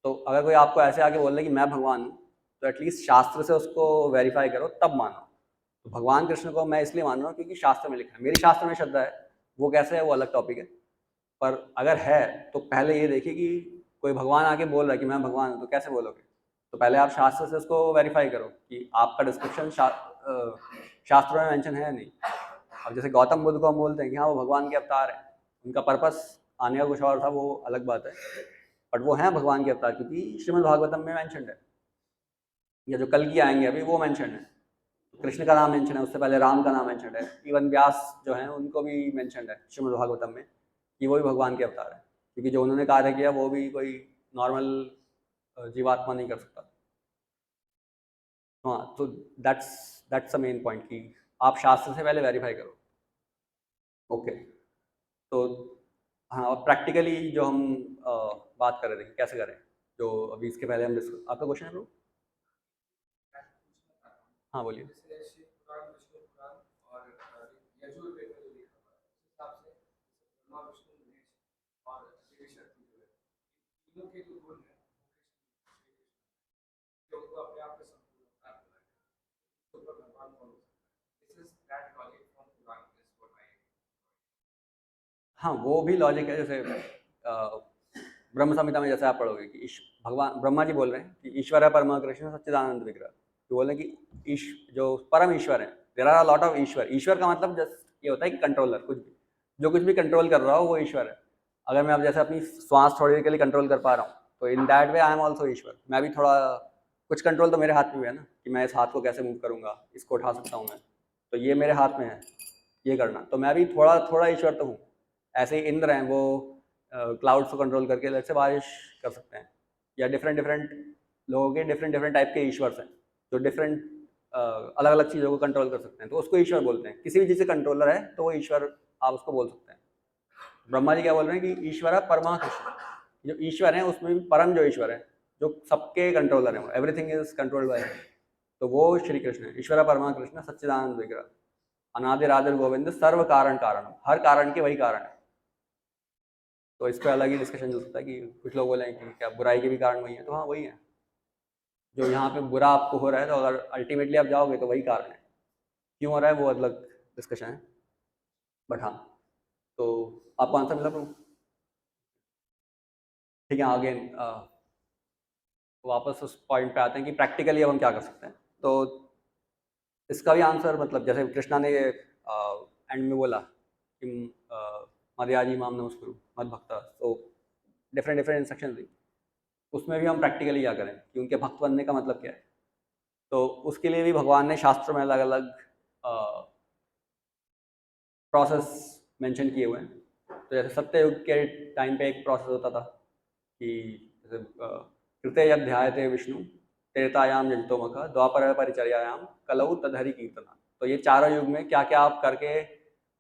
तो अगर कोई आपको ऐसे आके बोल रहा है कि मैं भगवान हूँ, तो एटलीस्ट शास्त्र से उसको वेरीफाई करो तब मानो। तो भगवान कृष्ण को मैं इसलिए मान रहा हूँ क्योंकि शास्त्र में लिखा है, मेरी शास्त्र में श्रद्धा है। वो कैसे है वो अलग टॉपिक है, पर अगर है तो पहले ये देखिए कि कोई भगवान आके बोल रहा है कि मैं भगवान हूँ, तो कैसे बोलोगे? तो पहले आप शास्त्र से उसको वेरीफाई करो कि आपका डिस्क्रिप्शन शास्त्रों में मेंशन है या नहीं। अब जैसे गौतम बुद्ध को हम बोलते हैं कि हाँ वो भगवान के अवतार हैं, उनका पर्पस आने का कुछ और था, वो अलग बात है, बट वो हैं भगवान के अवतार क्योंकि श्रीमद् भागवतम में मेंशन है, या जो कल की आएंगे अभी वो मेंशन है। कृष्ण का नाम मेंशन है, उससे पहले राम का नाम मेंशन है, इवन व्यास जो हैं उनको भी मेंशन है श्रीमद् भागवतम में कि वो भी भगवान के अवतार है, क्योंकि जो उन्होंने कार्य किया वो भी कोई नॉर्मल जीवात्मा नहीं कर सकता। हाँ, तो दैट्स द मेन पॉइंट कि आप शास्त्र से पहले वेरीफाई करो। ओके, तो हाँ, और प्रैक्टिकली जो हम बात कर रहे थे कैसे करें, जो अभी इसके पहले हम डिस्कस, आपका क्वेश्चन है ब्रो? हाँ बोलिए। जैसे शिव पुराण, विष्णु पुराण और यजुर्वेद में जो लिखा हुआ है, उस हिसाब से ब्रह्मा, विष्णु, महेश और देवी शक्ति जो है, तीनों के जो गुण है जो उनको अपने आप में संपूर्ण प्राप्त होना है, उसके ऊपर भगवान कौन हो सकता है? This is that logic from Purana is what I. हाँ, वो भी लॉजिक है। जैसे ब्रह्म संहिता में जैसे आप पढ़ोगे कि भगवान ब्रह्मा जी बोल रहे हैं कि ईश्वर है परम कृष्ण सच्चिदानंद विग्रह, तो बोल रहे हैं कि जो परम ईश्वर है, there are a lot of ईश्वर। ईश्वर का मतलब जस्ट ये होता है कि कंट्रोलर, जो कुछ भी कंट्रोल कर रहा हो वो ईश्वर है। अगर मैं अब जैसे अपनी श्वास थोड़ी देर के लिए कंट्रोल कर पा रहा हूँ, तो in that way I am also ईश्वर। मैं भी थोड़ा कुछ कंट्रोल तो मेरे हाथ में भी है ना, कि मैं इस हाथ को कैसे मूव करूँगा, इसको उठा सकता हूँ मैं, तो ये मेरे हाथ में है ये करना, तो मैं भी थोड़ा थोड़ा ईश्वर तो हूँ। ऐसे ही इंद्र हैं, वो क्लाउड्स को कंट्रोल करके लेट्स से बारिश कर सकते हैं, या डिफरेंट डिफरेंट लोगों के डिफरेंट डिफरेंट टाइप के ईश्वर हैं जो डिफरेंट अलग अलग चीज़ों को कंट्रोल कर सकते हैं, तो उसको ईश्वर बोलते हैं। किसी भी चीज़ से कंट्रोलर है तो वो ईश्वर आप उसको बोल सकते हैं। ब्रह्मा जी क्या बोल रहे हैं कि ईश्वर है परमा कृष्ण, जो ईश्वर है उसमें भी परम जो ईश्वर है, जो सबके कंट्रोलर है, एवरीथिंग इज कंट्रोल्ड बाय, तो वो श्री कृष्ण है। ईश्वर परमा कृष्ण सच्चिदानंद विग्रह अनादिर आदिर गोविंद सर्व कारण कारण, हर कारण के वही कारण है। तो इस पर अलग ही डिस्कशन चल सकता है कि कुछ लोग बोले कि क्या बुराई के भी कारण वही है, तो हाँ वही है। जो यहाँ पे बुरा आपको हो रहा है, तो अगर अल्टीमेटली आप जाओगे तो वही कारण है। क्यों हो रहा है वो अलग डिस्कशन है, बट हाँ, तो आपको आंसर मिला प्रभु? ठीक है, अगेन वापस उस पॉइंट पे आते हैं कि प्रैक्टिकली अब हम क्या कर सकते हैं। तो इसका भी आंसर मतलब जैसे कृष्णा ने एंड में बोला कि मर्याजी माम नमस्कुरु मद भक्ता, तो डिफरेंट डिफरेंट इंस्ट्रक्शन दी, उसमें भी हम प्रैक्टिकली क्या करें कि उनके भक्त बनने का मतलब क्या है। तो उसके लिए भी भगवान ने शास्त्र में अलग अलग प्रोसेस मेंशन किए हुए हैं। तो जैसे सत्ययुग के टाइम पे एक प्रोसेस होता था कि जैसे कृते अध्यायते विष्णु त्रेतायाम जनितोमख द्वापर परिचर्यायाम कलऊ तदहरि कीर्तना। तो ये चारों युग में क्या क्या आप करके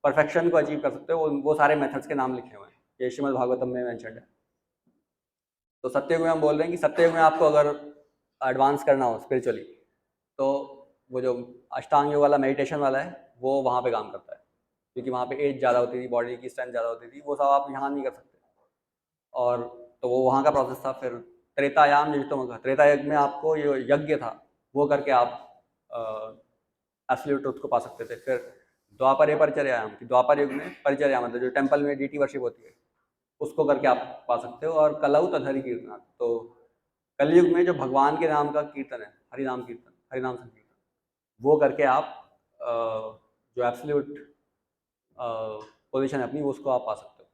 परफेक्शन को अचीव कर सकते हो, वो सारे मेथड्स के नाम लिखे हुए हैं, ये श्रीमद् भागवतम में मेंशन है। तो सत्ययुग में हम बोल रहे हैं कि सत्ययुग में आपको अगर एडवांस करना हो स्पिरिचुअली, तो वो जो अष्टांग योग वाला मेडिटेशन वाला है वो वहाँ पे काम करता है, क्योंकि वहाँ पे एज ज़्यादा होती थी, बॉडी की स्ट्रेंथ ज़्यादा होती थी, वो सब आप यहाँ नहीं कर सकते। और तो वो वहाँ का प्रोसेस था। फिर त्रेतायाम युग, त्रेता युग में आपको ये यज्ञ था, वो करके आप एब्सोल्यूट ट्रुथ को पा सकते थे। फिर द्वापर परिचर्यायाम, कि द्वापर युग में परिचर्या मतलब जो टेम्पल में डीटी वर्शिप होती है उसको करके आप पा सकते हो। और कलऊ तदहरि कीर्तना, तो कलयुग में जो भगवान के नाम का कीर्तन है, हरिनाम कीर्तन, हरिनाम संकीर्तन, वो करके आप जो एब्सोल्यूट पोजीशन है अपनी, वो उसको आप पा सकते हो।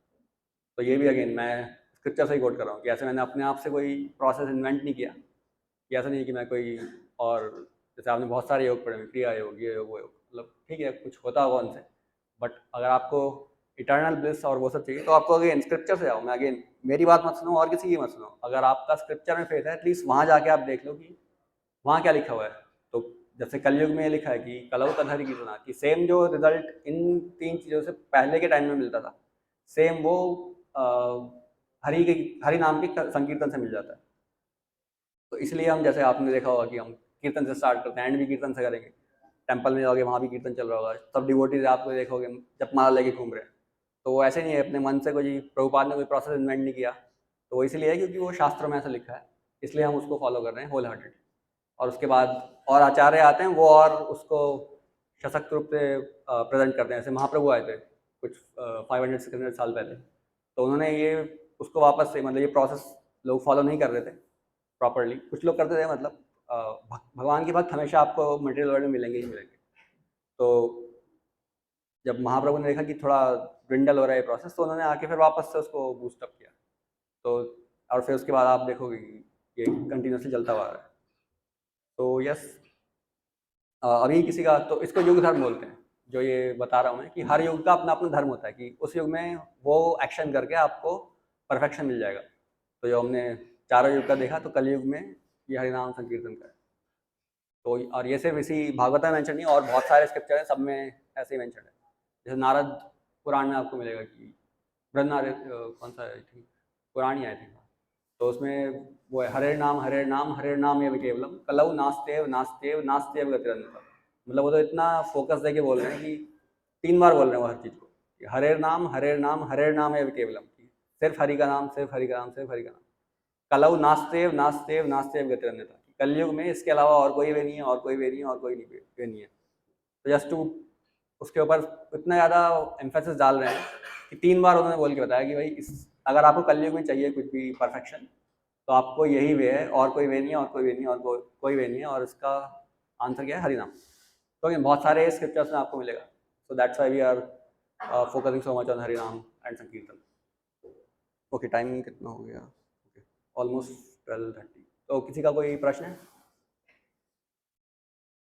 तो ये भी अगेन मैं स्क्रिप्चर से ही कोट कर रहा हूँ कि ऐसे मैंने अपने आप से कोई प्रोसेस इन्वेंट नहीं किया, कि ऐसा नहीं है कि मैं कोई और, जैसे आपने बहुत सारे योग पढ़े हैं, क्रिया योग, ये योग, वो योग, मतलब ठीक है कुछ होता होगा उनसे, बट अगर आपको इटर्नल ब्लिस और वो सब चाहिए तो आपको अगेन स्क्रिप्चर से आओ। मैं अगेन मेरी बात मत सुनो और किसी की मत सुनो, अगर आपका स्क्रिप्चर में फेथ है एटलीस्ट वहाँ जाके आप देख लो कि वहाँ क्या लिखा हुआ है। तो जैसे कलयुग में ये लिखा है कि कलौ तलहरि कीर्तना, कि सेम जो रिजल्ट इन 3 चीज़ों से पहले के टाइम में मिलता था, सेम वो अ, हरि नाम के संकीर्तन से मिल जाता है। तो इसलिए हम, जैसे आपने देखा होगा कि हम कीर्तन से स्टार्ट करते हैं, एंड भी कीर्तन से करेंगे। टेंपल में जाओगे वहाँ भी कीर्तन चल रहा होगा, सब डिवोटीज आपको देखोगे जपमाला लेके घूम रहे हैं। तो वो ऐसे नहीं है अपने मन से कोई, प्रभुपाद ने कोई प्रोसेस इन्वेंट नहीं किया, तो वो इसलिए है क्योंकि वो शास्त्रों में ऐसा लिखा है, इसलिए हम उसको फॉलो कर रहे हैं होल हार्टेड। और उसके बाद और आचार्य आते हैं, वो और उसको सशक्त रूप से प्रेजेंट करते हैं। जैसे महाप्रभु आए थे कुछ 500-600 साल पहले, तो उन्होंने ये उसको वापस से, मतलब ये प्रोसेस लोग फॉलो नहीं कर रहे थे प्रॉपरली, कुछ लोग करते थे, मतलब भगवान के भक्त हमेशा आपको मटेरियल वर्ल्ड में मिलेंगे ही मिलेंगे। तो जब महाप्रभु ने देखा कि थोड़ा ड्विंडल हो रहा है प्रोसेस, तो उन्होंने आके फिर वापस से उसको बूस्टअप किया। तो और फिर उसके बाद आप देखोगे कि ये कंटिन्यूसली चलता हुआ आ रहा है। तो यस, अभी किसी का, तो इसको युग धर्म बोलते हैं, जो ये बता रहा हूँ मैं कि हर युग का अपना अपना धर्म होता है, कि उस युग में वो एक्शन करके आपको परफेक्शन मिल जाएगा। तो जो हमने चारों युग का देखा, तो कलयुग में ये हरिनाम संकीर्तन का है। तो और ये सिर्फ इसी भागवत में मेंशन नहीं है, और बहुत सारे स्क्रिप्चर हैं, सब में ऐसे ही मेंशन है। जैसे नारद पुराण में आपको मिलेगा कि बृहनारद, कौन सा आई थिंक पुराण ही आई थी, तो उसमें वो है हरे नाम एव केवलम कलऊ नास्तेव नास्तेव नास्तेव गतिरन्यथा। मतलब वो तो इतना फोकस दे के बोल रहे हैं कि 3 बार बोल रहे हैं वो हर चीज़ को, कि हरे नाम एव केवलम, सिर्फ हरि का नाम, सिर्फ हरि का नाम, सिर्फ हरि का नाम। कलऊ नास्तेव नास्तेव नास्तेव गतिरन्यथा, कलयुग में इसके अलावा और कोई वे नहीं है, और कोई वे नहीं है, और कोई नहीं वे नहीं है। तो जस्ट टू उसके ऊपर इतना ज़्यादा एम्फेसिस डाल रहे हैं कि 3 बार उन्होंने बोल के बताया कि भाई इस, अगर आपको कलयुग में चाहिए कुछ भी परफेक्शन, तो आपको यही वे है, और कोई वे नहीं है, और कोई वे नहीं है, और कोई वे नहीं है, और इसका आंसर क्या है? हरिनाम। तो ये बहुत सारे स्क्रिप्चर्स में आपको मिलेगा। So that's why we are focusing so much on Harinam and sankirtan. Okay, time कितना हो गया? Okay, almost 12:30। तो किसी का कोई प्रश्न है?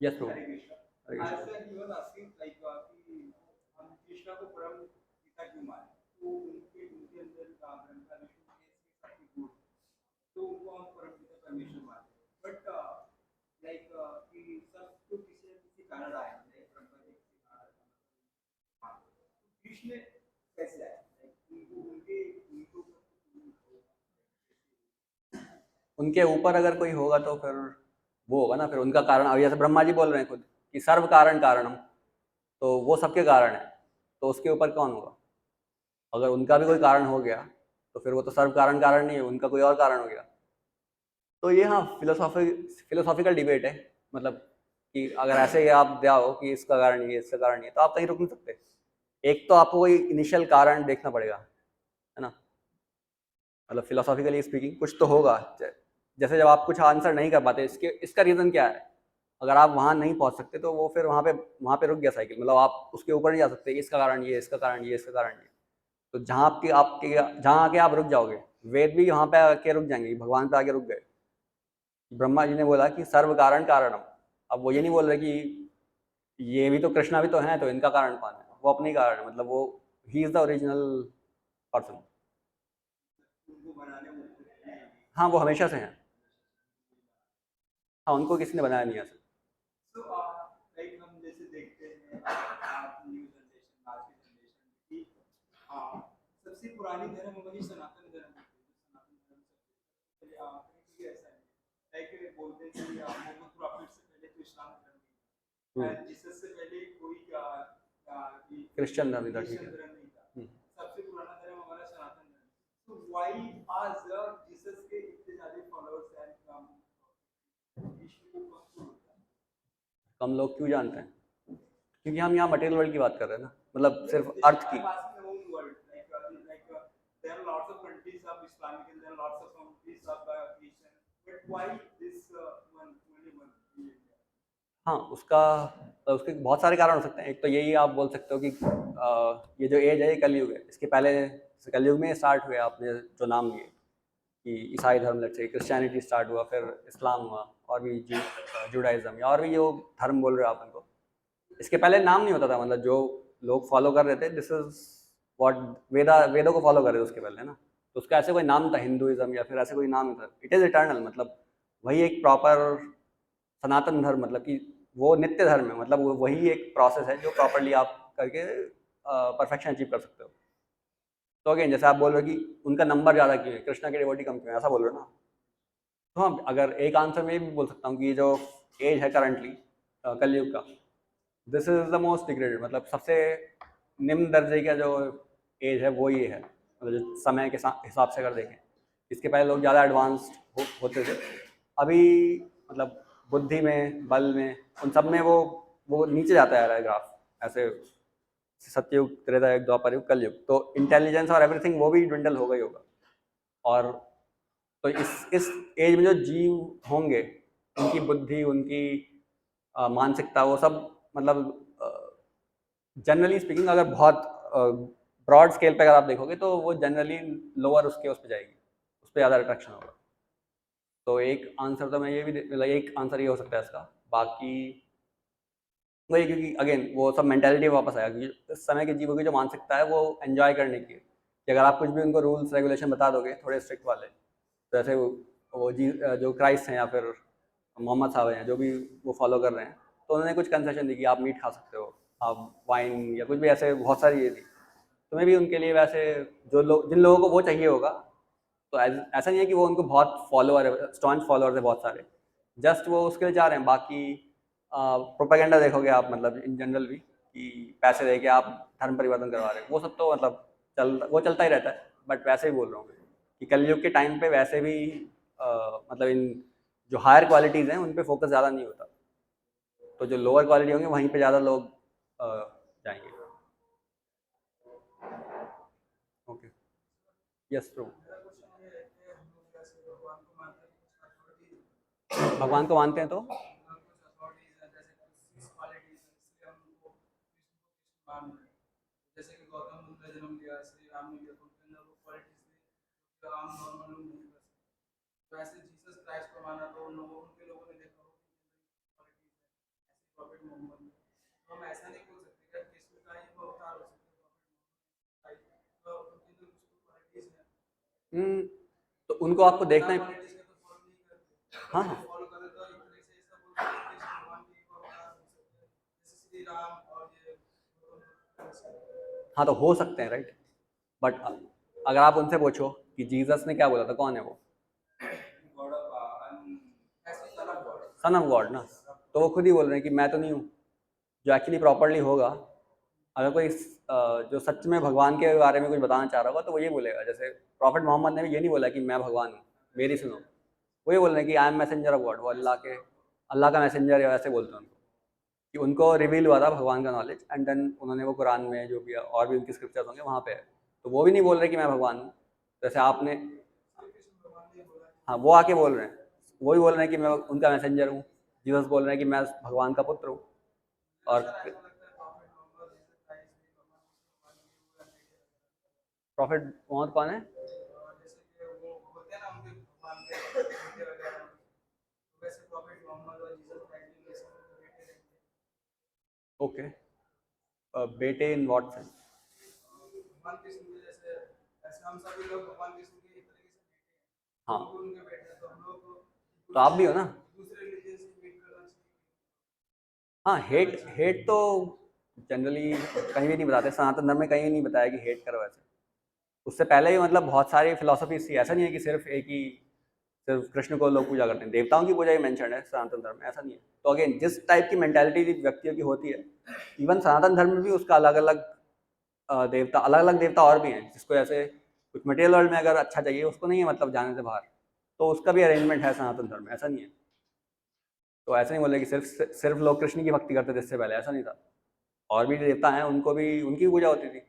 Yes pro. हरे कृष्णा। हरे आज कृष्ण। तक he was asking like कि हम कृष्णा को परम पिता क्यों माने? तो उनके उनके अंदर ब्रह्मा विष्णु महेश के साथ गुण, तो उनको हम परम पिता परमेश्वर मानते हैं। बट लाइक कि सब तो किसी न किसी कारण आए, लाइक ब्रह्मा जी किसी कारण मानते हैं। तो कृष्ण कैसे आए? लाइक उनको उनके उनको उनके ऊपर अगर कोई होगा तो फिर वो होगा ना, फिर उनका कारण। अब जैसे ब्रह्मा जी बोल रहे हैं खुद कि सर्व कारण कारणम, तो वो सबके कारण है, तो उसके ऊपर कौन होगा? अगर उनका भी कोई कारण हो गया तो फिर वो तो सर्व कारण कारण नहीं है, उनका कोई और कारण हो गया। तो ये हाँ फिलोसॉफिकल डिबेट है, मतलब कि अगर ऐसे ही आप जाओ कि इसका कारण ये, इसका कारण ये, तो आप कहीं रुक नहीं सकते। एक तो आपको कोई इनिशियल कारण देखना पड़ेगा, है ना, मतलब फिलोसॉफिकली स्पीकिंग कुछ तो होगा। जैसे जब आप कुछ आंसर नहीं कर पाते, इसका रीज़न क्या है, अगर आप वहाँ नहीं पहुँच सकते तो वो फिर वहाँ पे रुक गया साइकिल, मतलब आप उसके ऊपर नहीं जा सकते कि इसका कारण ये, इसका कारण ये, इसका कारण ये। तो जहाँ आपके जहाँ आके आप रुक जाओगे, वेद भी वहाँ पे आके रुक जाएंगे, भगवान पे आके रुक गए। ब्रह्मा जी ने बोला कि सर्व कारण कारणम। अब वो ये नहीं बोल रहे कि ये भी तो कृष्णा भी तो हैं, तो इनका कारण कौन है? वो अपने ही कारण है, मतलब वो he is the original person. उनको बनाने में हाँ, वो हमेशा से हैं। हाँ, उनको किसी ने बनाया नहीं है ऐसे। तो लाइक हम जैसे देखते हैं न्यू जनरेशन, आज की जनरेशन की सबसे पुरानी धर्म वही सनातन धर्म है। सनातन धर्म सबसे पहले कहीं ऐसा है लाइक बोलते हैं कि मोहम्मद प्रॉफिट से पहले तो इस्लाम धर्म नहीं था, जीसस से पहले कोई क्रिश्चियन धर्म था, ठीक क्रिश्चियन है। धर्म नहीं था। सबसे पुराना धर्म हमारा सनातन धर्म। तो व्हाई आज जीसस के इतने ज्यादा फॉलोअर्स हैं, विश्व को कम होता है? कम लोग क्यों जानते हैं? क्योंकि हम यहाँ मटेरियल वर्ल्ड की बात कर रहे हैं ना, मतलब सिर्फ अर्थ की। हाँ, उसका तो उसके बहुत सारे कारण हो सकते हैं। एक तो यही आप बोल सकते हो कि ये जो एज है ये कलयुग है। इसके पहले कलयुग में स्टार्ट हुए आपने जो नाम लिए कि ईसाई धर्म, लेट्स से क्रिश्चियनिटी स्टार्ट हुआ, फिर इस्लाम हुआ, और भी जुडाइज्म या और भी जो धर्म बोल रहे हो आप उनको, इसके पहले नाम नहीं होता था। मतलब जो लोग फॉलो कर रहे थे, दिस इज व्हाट वेदों को फॉलो कर रहे थे उसके पहले ना, तो उसका ऐसे कोई नाम था हिंदुइज्म या फिर ऐसे कोई नाम था। इट इज़ इटर्नल, मतलब वही एक प्रॉपर सनातन धर्म, मतलब कि वो नित्य धर्म है। मतलब वो वही एक प्रोसेस है जो प्रॉपरली आप करके परफेक्शन अचीव कर सकते हो। तो अगेन जैसे आप बोल रहे हो कि उनका नंबर ज़्यादा क्यों है, कृष्णा के डिवोटी कम क्यों है, ऐसा बोल रहे हो ना। तो हाँ, अगर एक आंसर मैं ये भी बोल सकता हूँ कि ये जो एज है करंटली कलयुग का, this is the most degraded, मतलब सबसे निम्न दर्जे का जो एज है वो ये है। मतलब जो समय के हिसाब से अगर देखें, इसके पहले लोग ज़्यादा एडवांस्ड होते थे। अभी मतलब बुद्धि में, बल में, उन सब में वो नीचे जाता है ग्राफ ऐसे। सत्ययुग, त्रेता युग, द्वापर युग, कलयुग, तो इंटेलिजेंस और एवरीथिंग वो भी dwindle हो गई होगा। और तो इस एज में जो जीव होंगे, उनकी बुद्धि, उनकी मानसिकता, वो सब मतलब जनरली स्पीकिंग अगर बहुत ब्रॉड स्केल पे अगर आप देखोगे तो वो जनरली लोअर उसके उस पर जाएगी, उस पर ज़्यादा अट्रैक्शन होगा। तो एक आंसर तो मैं ये भी मतलब एक आंसर ये हो सकता है इसका। बाकी वही, क्योंकि अगेन वो सब मेंटेलिटी वापस आया कि इस समय के जीवों की जो मानसिकता है वो एंजॉय करने की है। कि अगर आप कुछ भी उनको रूल्स रेगुलेशन बता दोगे थोड़े स्ट्रिक्ट वाले, तो जैसे वो जी जो क्राइस्ट हैं या फिर मोहम्मद साहब हैं, जो भी वो फॉलो कर रहे हैं, तो उन्होंने कुछ कंसेशन दी कि आप मीट खा सकते हो, आप वाइन या कुछ भी, ऐसे बहुत सारी ये थी। तो मैं भी उनके लिए वैसे जो लोग, जिन लोगों को वो चाहिए होगा, तो ऐसा नहीं है कि वो उनको बहुत फॉलोअर है, स्टॉन्च फॉलोअर्स है बहुत सारे, जस्ट वो उसके लिए जा रहे हैं। बाकी प्रोपेगेंडा देखोगे आप, मतलब इन जनरल भी, कि पैसे दे के आप धर्म परिवर्तन करवा रहे हैं, वो सब तो मतलब वो चलता ही रहता है। बट वैसे ही बोल रहा हूँ कि कलयुग के टाइम पे वैसे भी मतलब इन जो हायर क्वालिटीज़ हैं उन पे फोकस ज़्यादा नहीं होता, तो जो लोअर क्वालिटी होंगे वहीं पे ज़्यादा लोग जाएंगे। Okay, yes true. मेरा क्वेश्चन ये है कि हम लोग जैसे भगवान को मानते हैं, कुछ अथॉरिटीज भगवान को मानते हैं तो कुछ अथॉरिटीज हैं, जैसे कुछ क्वालिटीज हैं, इसलिए हम उनको कृष्ण मान रहे हैं। जैसे कि गौतम बुद्ध ने जन्म लिया, श्री राम ने लिया, तो उनके अंदर वो क्वालिटीज थी जो आम नॉर्मल लोग नहीं कर सकते। तो ऐसे जीसस क्राइस्ट को माना तो उनके लोगों ने देखा हो कि क्वालिटीज है, ऐसे प्रॉफिट मोहम्मद ने। तो हम ऐसा नहीं बोल सकते कि कृष्ण का ही वो अवतार हो सकते हैं, तो उनके अंदर कुछ क्वालिटीज हैं। हम्म, तो उनको आपको देखना ही। क्वालिटीज का तो फॉलो नहीं करते, हाँ हाँ फॉलो करे तो एक तरह से ऐसा बोलते हैं कि कृष्ण भगवान के एक अवतार हो सकते हैं, जैसे श्री राम और ये हाँ, तो हो सकते हैं, राइट। बट अगर आप उनसे पूछो कि जीसस ने क्या बोला था, कौन है वो, गॉड ऑफ ऐसे son of God. Son of God ना, तो वो खुद ही बोल रहे हैं कि मैं तो नहीं हूँ। जो एक्चुअली प्रॉपरली होगा, अगर कोई जो सच में भगवान के बारे में कुछ बताना चाह रहा होगा तो वो ये बोलेगा। जैसे प्रॉफिट मोहम्मद ने भी ये नहीं बोला कि मैं भगवान हूँ, मेरी सुनो। वो ये बोल रहे हैं कि I am messenger of God, वो अल्लाह का मैसेंजर है, वैसे बोलते हैं उनको। कि उनको रिवील हुआ था भगवान का नॉलेज, एंड देन उन्होंने वो कुरान में जो भी और भी उनकी स्क्रिप्चर्स होंगे वहाँ पे है। तो वो भी नहीं बोल रहे कि मैं भगवान हूँ, जैसे आपने। हाँ, वो आके बोल रहे हैं, वो भी बोल रहे हैं कि मैं उनका मैसेंजर हूँ। जीसस बोल रहे हैं कि मैं भगवान का पुत्र हूँ। और प्रॉफिट मोहम्मद कौन है? जैसे कि वो होते हैं ना उनके भगवान के बेटे वगैरह, तो वैसे प्रॉफिट मोहम्मद और जीसस क्राइस्ट भी सब उनके बेटे रहेंगे। ओके, बेटे इन व्हाट सेंस? भगवान कृष्ण के जैसे, ऐसे हम सभी लोग भगवान कृष्ण के एक तरीके से बेटे हैं, हाँ, हम भी उनके बेटे हैं, तो हम लोग तो आप भी हो ना। दूसरे रिलीजन से मीट करना चाहिए। हाँ, हेट हेट तो जनरली कहीं भी नहीं बताते, सनातन धर्म में कहीं नहीं बताया कि हेट करो ऐसे। उससे पहले ही मतलब बहुत सारी फिलोसफीज थी, ऐसा नहीं है कि सिर्फ एक ही, सिर्फ कृष्ण को लोग पूजा करते हैं। देवताओं की पूजा ही मेंशन है सनातन धर्म में, ऐसा नहीं है। तो अगेन जिस टाइप की मेंटालिटी व्यक्तियों की होती है, इवन सनातन धर्म में भी उसका अलग अलग देवता, अलग अलग देवता और भी हैं। जिसको ऐसे कुछ मटेरियल वर्ल्ड में अगर अच्छा चाहिए, उसको नहीं है मतलब जाने से बाहर, तो उसका भी अरेंजमेंट है सनातन धर्म में, ऐसा नहीं है। तो ऐसा नहीं बोले कि सिर्फ सिर्फ लोग कृष्ण की भक्ति करते थे इससे पहले, ऐसा नहीं था। और भी देवता हैं, उनको भी उनकी भी पूजा होती थी,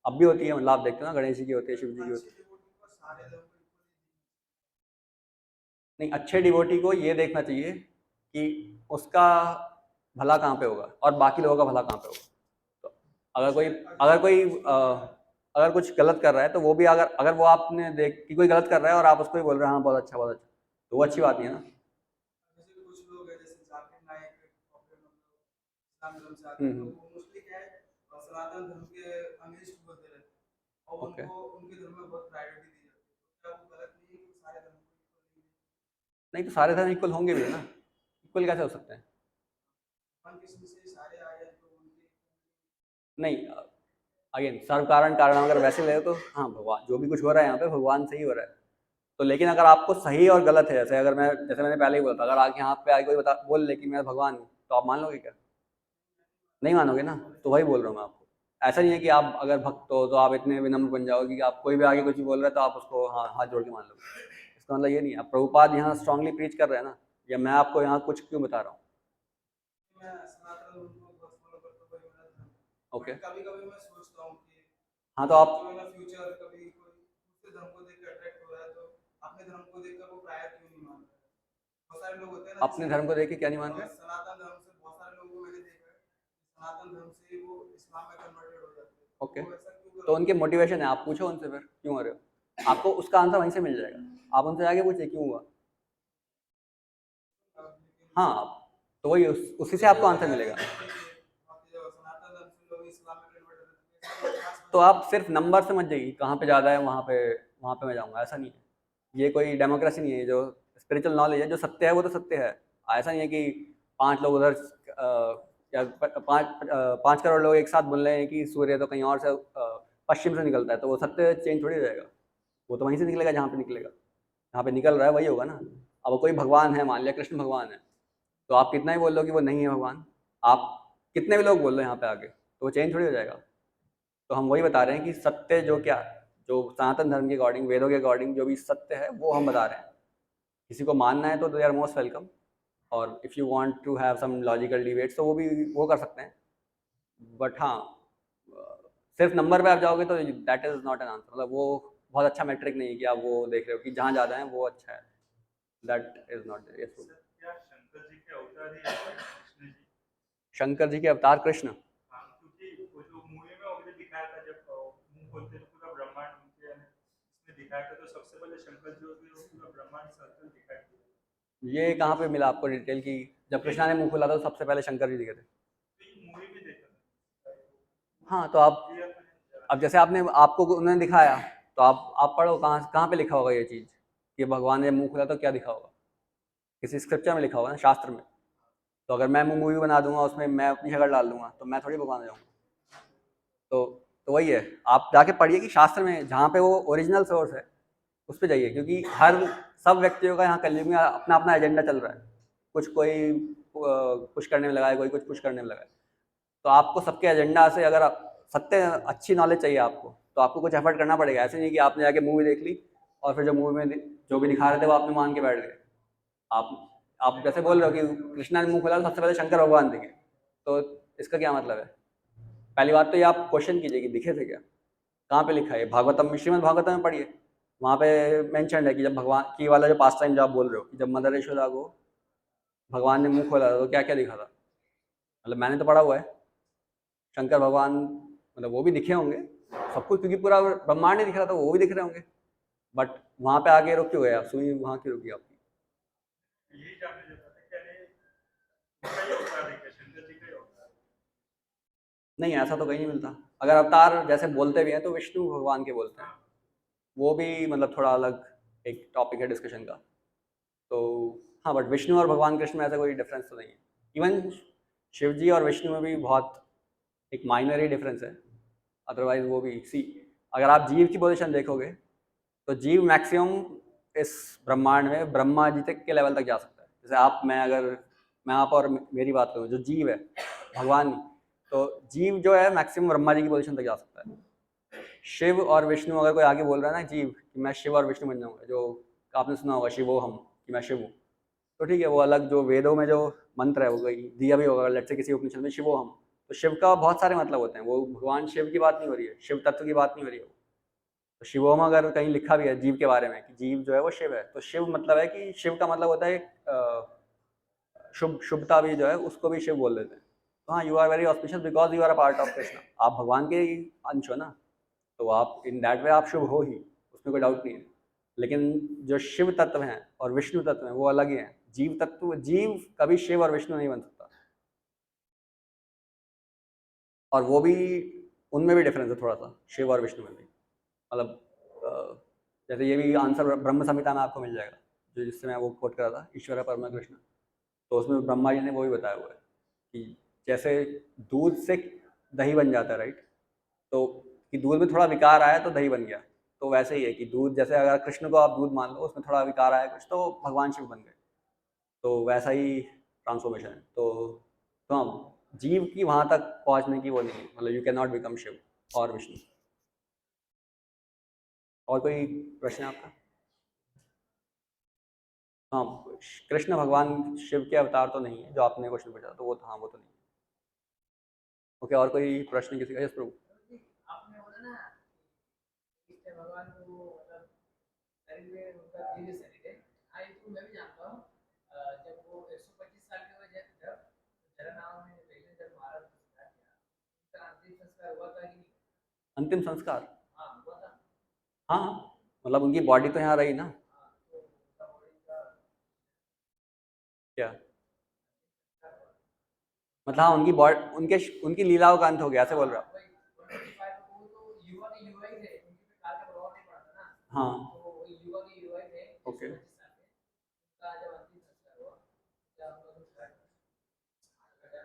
अब भी होती है। मतलब आप देखते हो ना, गणेश जी की होती है, शिव जी की होती है। सारे लोग नहीं, अच्छे डिवोटी को ये देखना चाहिए कि उसका भला कहाँ पे होगा और बाकी लोगों का भला कहाँ पे होगा। तो अगर कुछ गलत कर रहा है तो वो भी अगर अगर वो आपने देख कि कोई गलत कर रहा है और आप उसको ही बोल रहे हैं हाँ बहुत अच्छा बहुत अच्छा, तो वो अच्छी बात नहीं है ना। जैसे कुछ लोग हैं जैसे जाकिर नाइक इस्लाम धर्म से आते हैं, तो हम्म। वो मोस्टली क्या है सनातन धर्म के अगेंस्ट बोलते रहते हैं और ओके। उनको उनके धर्म में बहुत प्रायोरिटी दी जाती है, तो क्या वो गलत नहीं है कि सारे धर्म को equal नहीं तो सारे धर्म इक्वल होंगे भी ना, इक्वल कैसे हो सकते हैं। भगवान कृष्ण से सारे आए हैं, तो उनके नहीं, अगेन सर्व कारण कारण अगर वैसे ले तो हाँ भगवान जो भी कुछ हो रहा है यहाँ पे भगवान से ही हो रहा है। तो लेकिन अगर आपको सही और गलत है, जैसे अगर मैं जैसे मैंने पहले ही बोला था, अगर आके यहाँ पे आके कोई बता बोल ले कि मैं भगवान हूँ तो आप मान लोगे क्या? नहीं मानोगे ना। तो वही बोल रहा हूँ मैं आपको। ऐसा नहीं है कि आप अगर भक्त हो तो आप इतने विनम्र बन जाओगे कि आप कोई भी आगे कुछ भी बोल रहा है तो आप उसको हाँ हाथ जोड़ के मान लोगे। इसका मतलब ये नहीं है। अब प्रभुपाद यहाँ स्ट्रांगली प्रीच कर रहे हैं ना, या मैं आपको यहाँ कुछ क्यों बता रहा हूँ। मैं सनातन धर्म को बहुत फॉलो करता हूँ, वही मेरा धर्म है। ओके। बट कभी कभी मैं सोचता हूँ कि हाँ तो आप जो है ना फ्यूचर कभी कोई दूसरे धर्म को देख कर अट्रैक्ट हो रहा है, तो अपने धर्म को देखकर वो प्रायर क्यों नहीं मान रहा है। बहुत सारे लोग होते हैं ना, अपने जैसे धर्म को देख के क्या नहीं मान रहे? सनातन धर्म से बहुत सारे लोगों को मैंने देखा है, सनातन धर्म से वो इस्लाम में कन्वर्टेड हो जाते हैं, ओके। वो ऐसा क्यों तो करते उनके हैं? मोटिवेशन है, आप पूछो उनसे फिर क्यों हो रहे हो, आपको उसका आंसर वहीं से मिल जाएगा। आप उनसे जाके पूछिए क्यों हुआ। लेकिन हाँ, तो वही उसी से आपको आंसर मिलेगा। सनातन धर्म से लोग इस्लाम में कन्वर्ट हो जाते हैं, खास तो वजह आप क्या है? सिर्फ नंबर से मत जाइए कहाँ पे ज़्यादा है वहाँ पे मैं जाऊँगा, ऐसा नहीं है। ये कोई डेमोक्रेसी नहीं है। जो स्पिरिचुअल नॉलेज है, जो सत्य है वो तो सत्य है। ऐसा नहीं है कि 5 लोग उधर या 5 करोड़ लोग एक साथ बोल रहे हैं कि सूर्य तो कहीं और से पश्चिम से निकलता है, तो वो सत्य चेंज थोड़ी हो जाएगा। वो तो वहीं से निकलेगा जहाँ पे निकलेगा। जहाँ पे निकल रहा है वही होगा ना। अब कोई भगवान है, मान लिया कृष्ण भगवान है, तो आप कितना ही बोल लो कि वो नहीं है भगवान, आप कितने भी लोग बोल लो यहाँ पे आके, तो वो चेंज थोड़ी हो जाएगा। तो हम वही बता रहे हैं कि सत्य जो सनातन धर्म के अकॉर्डिंग, वेदों के अकॉर्डिंग जो भी सत्य है वो हम बता रहे हैं। किसी को मानना है तो दे आर मोस्ट वेलकम। और if you want to have some logical debates तो वो कर सकते हैं। बट हाँ, सिर्फ नंबर पे आप जाओगे तो that is not an answer. मतलब वो बहुत अच्छा मैट्रिक नहीं है कि आप वो देख रहे हो कि जहाँ ज़्यादा है वो अच्छा है। That is not yes. Sir, क्या शंकर जी के अवतार ही है कृष्ण जी? शंकर जी के अवतार कृष्ण। हाँ, क्योंकि वो जो मूवी में उन्होंने दिखाया था, जब मुंह खोलते तो पूरा ब्रह्मांड उनके इसमें दिखाया था, तो सबसे पहले शंकर जी होते वो पूरा ब्रह्मांड सर्कल दिखाई दिया। ये कहाँ पे मिला आपको डिटेल की जब कृष्णा ने मुंह खोला था तो सबसे पहले शंकर जी दिखे थे? तो ये मूवी में देखा था। हाँ तो आप, ये अपने अब जैसे आपको उन्होंने दिखाया, तो आप पढ़ो कहाँ कहाँ पे लिखा होगा ये चीज़ कि भगवान ने मुंह खोला तो क्या दिखा होगा। किसी स्क्रिप्चर में लिखा होगा ना, शास्त्र में। तो अगर मैं मूवी बना दूंगा उसमें मैं अपनी शक्ल डाल दूंगा तो मैं थोड़ी भगवान हो जाऊंगा। तो वही है, आप जाके पढ़िए कि शास्त्र में जहाँ पे वो ओरिजिनल सोर्स है उस पे जाइए, क्योंकि हर सब व्यक्तियों का यहाँ कलयुग में अपना अपना एजेंडा चल रहा है। कोई पुश करने में लगा है, कोई कुछ पुश करने में लगा है। तो आपको सबके एजेंडा से अगर सत्य अच्छी नॉलेज चाहिए आपको, तो आपको कुछ एफर्ट करना पड़ेगा। ऐसे नहीं कि आपने जाके मूवी देख ली और फिर जो मूवी में जो भी दिखा रहे थे वो आपने मान के बैठ गए। आप आप जैसे बोल रहे हो कि कृष्णा ने मुंह खोला तो सबसे पहले शंकर भगवान दिखे, तो इसका क्या मतलब है? पहली बात तो ये आप क्वेश्चन कीजिए कि दिखे थे क्या, कहाँ पे लिखा है? भागवतम में, श्रीमद् भागवतम में पढ़िए, वहाँ पे मेंशन है कि जब भगवान की वाला जो पास टाइम जो आप बोल रहे हो कि जब मदर यशोदा को भगवान ने मुंह खोला था तो क्या क्या दिखा था। मतलब मैंने तो पढ़ा हुआ है। शंकर भगवान मतलब वो भी दिखे होंगे सबको, क्योंकि पूरा ब्रह्मांड ही दिख रहा था, वो भी दिख रहे होंगे। बट वहाँ पे आके रुक क्यों गए आप, सुई वहाँ की रुकी आपकी? यही जानना चाहता था क्या नहीं उनका ही अवतार है क्या, शंकर जी का ही अवतार है? नहीं, ऐसा तो कहीं नहीं मिलता। अगर अवतार जैसे बोलते भी हैं तो विष्णु भगवान के बोलते हैं। वो भी मतलब थोड़ा अलग एक टॉपिक है डिस्कशन का। तो हाँ, बट विष्णु और भगवान कृष्ण में ऐसा कोई डिफरेंस तो नहीं है। इवन शिव जी और विष्णु में भी बहुत एक माइनर ही डिफरेंस है। अदरवाइज वो भी सी, अगर आप जीव की पोजीशन देखोगे तो जीव मैक्सिमम इस ब्रह्मांड में ब्रह्मा जी तक के लेवल तक जा सकता है। जैसे मैं आप और मेरी बात करूँ, जो जीव है भगवान नहीं, तो जीव जो है मैक्सिमम ब्रह्मा जी की पोजीशन तक जा सकता है। शिव और विष्णु, अगर कोई आगे बोल रहा है ना जीव कि मैं शिव और विष्णु बन जाऊंगा, जो आपने सुना होगा शिवो हम, कि मैं शिव हूँ, तो ठीक है, वो अलग जो वेदों में जो मंत्र है वो कोई दिया भी होगा लेट से किसी उपनिषद में शिवो हम, तो शिव का बहुत सारे मतलब होते हैं। वो भगवान शिव की बात नहीं हो रही है, शिव तत्व की बात नहीं हो रही है। तो शिवोम अगर कहीं लिखा भी है जीव के बारे में कि जीव जो है वो शिव है, तो शिव मतलब है कि शिव का मतलब होता है शुभता भी जो है उसको भी शिव बोल देते हैं। तो हाँ, you are very auspicious because you are a part of Krishna. आप भगवान के ही अंश हो ना, तो आप इन दैट वे आप शुभ हो ही, उसमें कोई डाउट नहीं है। लेकिन जो शिव तत्व हैं और विष्णु तत्व हैं वो अलग ही हैं। जीव तत्व, जीव कभी शिव और विष्णु नहीं बन सकता। और वो भी, उनमें भी डिफरेंस है थोड़ा सा, शिव और विष्णु में भी। मतलब जैसे ये भी आंसर ब्रह्म संहिता में आपको मिल जाएगा, जो जिससे मैं वो कोट कर रहा था, ईश्वर परम कृष्ण। तो उसमें ब्रह्मा जी ने वो भी बताया हुआ है कि जैसे दूध से दही बन जाता है, राइट? तो कि दूध में थोड़ा विकार आया तो दही बन गया। तो वैसे ही है कि दूध, जैसे अगर कृष्ण को आप दूध मान लो, उसमें थोड़ा विकार आया कुछ, तो भगवान शिव बन गए। तो वैसा ही ट्रांसफॉर्मेशन है। तो हाँ, जीव की वहाँ तक पहुँचने की वो नहीं है, मतलब you can not become Shiva और विष्णु। और कोई प्रश्न है आपका? हाँ, कृष्ण भगवान शिव के अवतार तो नहीं है, जो आपने क्वेश्चन पूछा, तो वो हाँ, वो तो नहीं है। ओके, और कोई प्रश्न किसी का? यस प्रभु। आपने बोला ना कृष्ण भगवान को मतलब शरीर में उनका दिव्य शरीर है। हाँ, ये तो मैं भी जानता हूँ। जब वो 125 साल के हुए जब जलनाव में पहले जब महाराज संस्कार किया, उनका अंतिम संस्कार हुआ था कि नहीं? अंतिम संस्कार? हाँ, हुआ था। हाँ हाँ, मतलब उनकी बॉडी तो यहाँ रही ना। हाँ, तो उनका बॉडी का क्या संस्कार हुआ। मतलब? हाँ, उनकी बॉडी, उनकी लीलाओं का अंत हो गया, ऐसे बोल रहा हूँ। वही 125 वो तो युवा के युवा ही थे, उनके पे काल का प्रभाव नहीं पड़ा था ना। हाँ, तो वो युवा के युवा ही थे ओके। 125 साल के। उनका जब अंतिम संस्कार हुआ, जब हम लोग संस्कार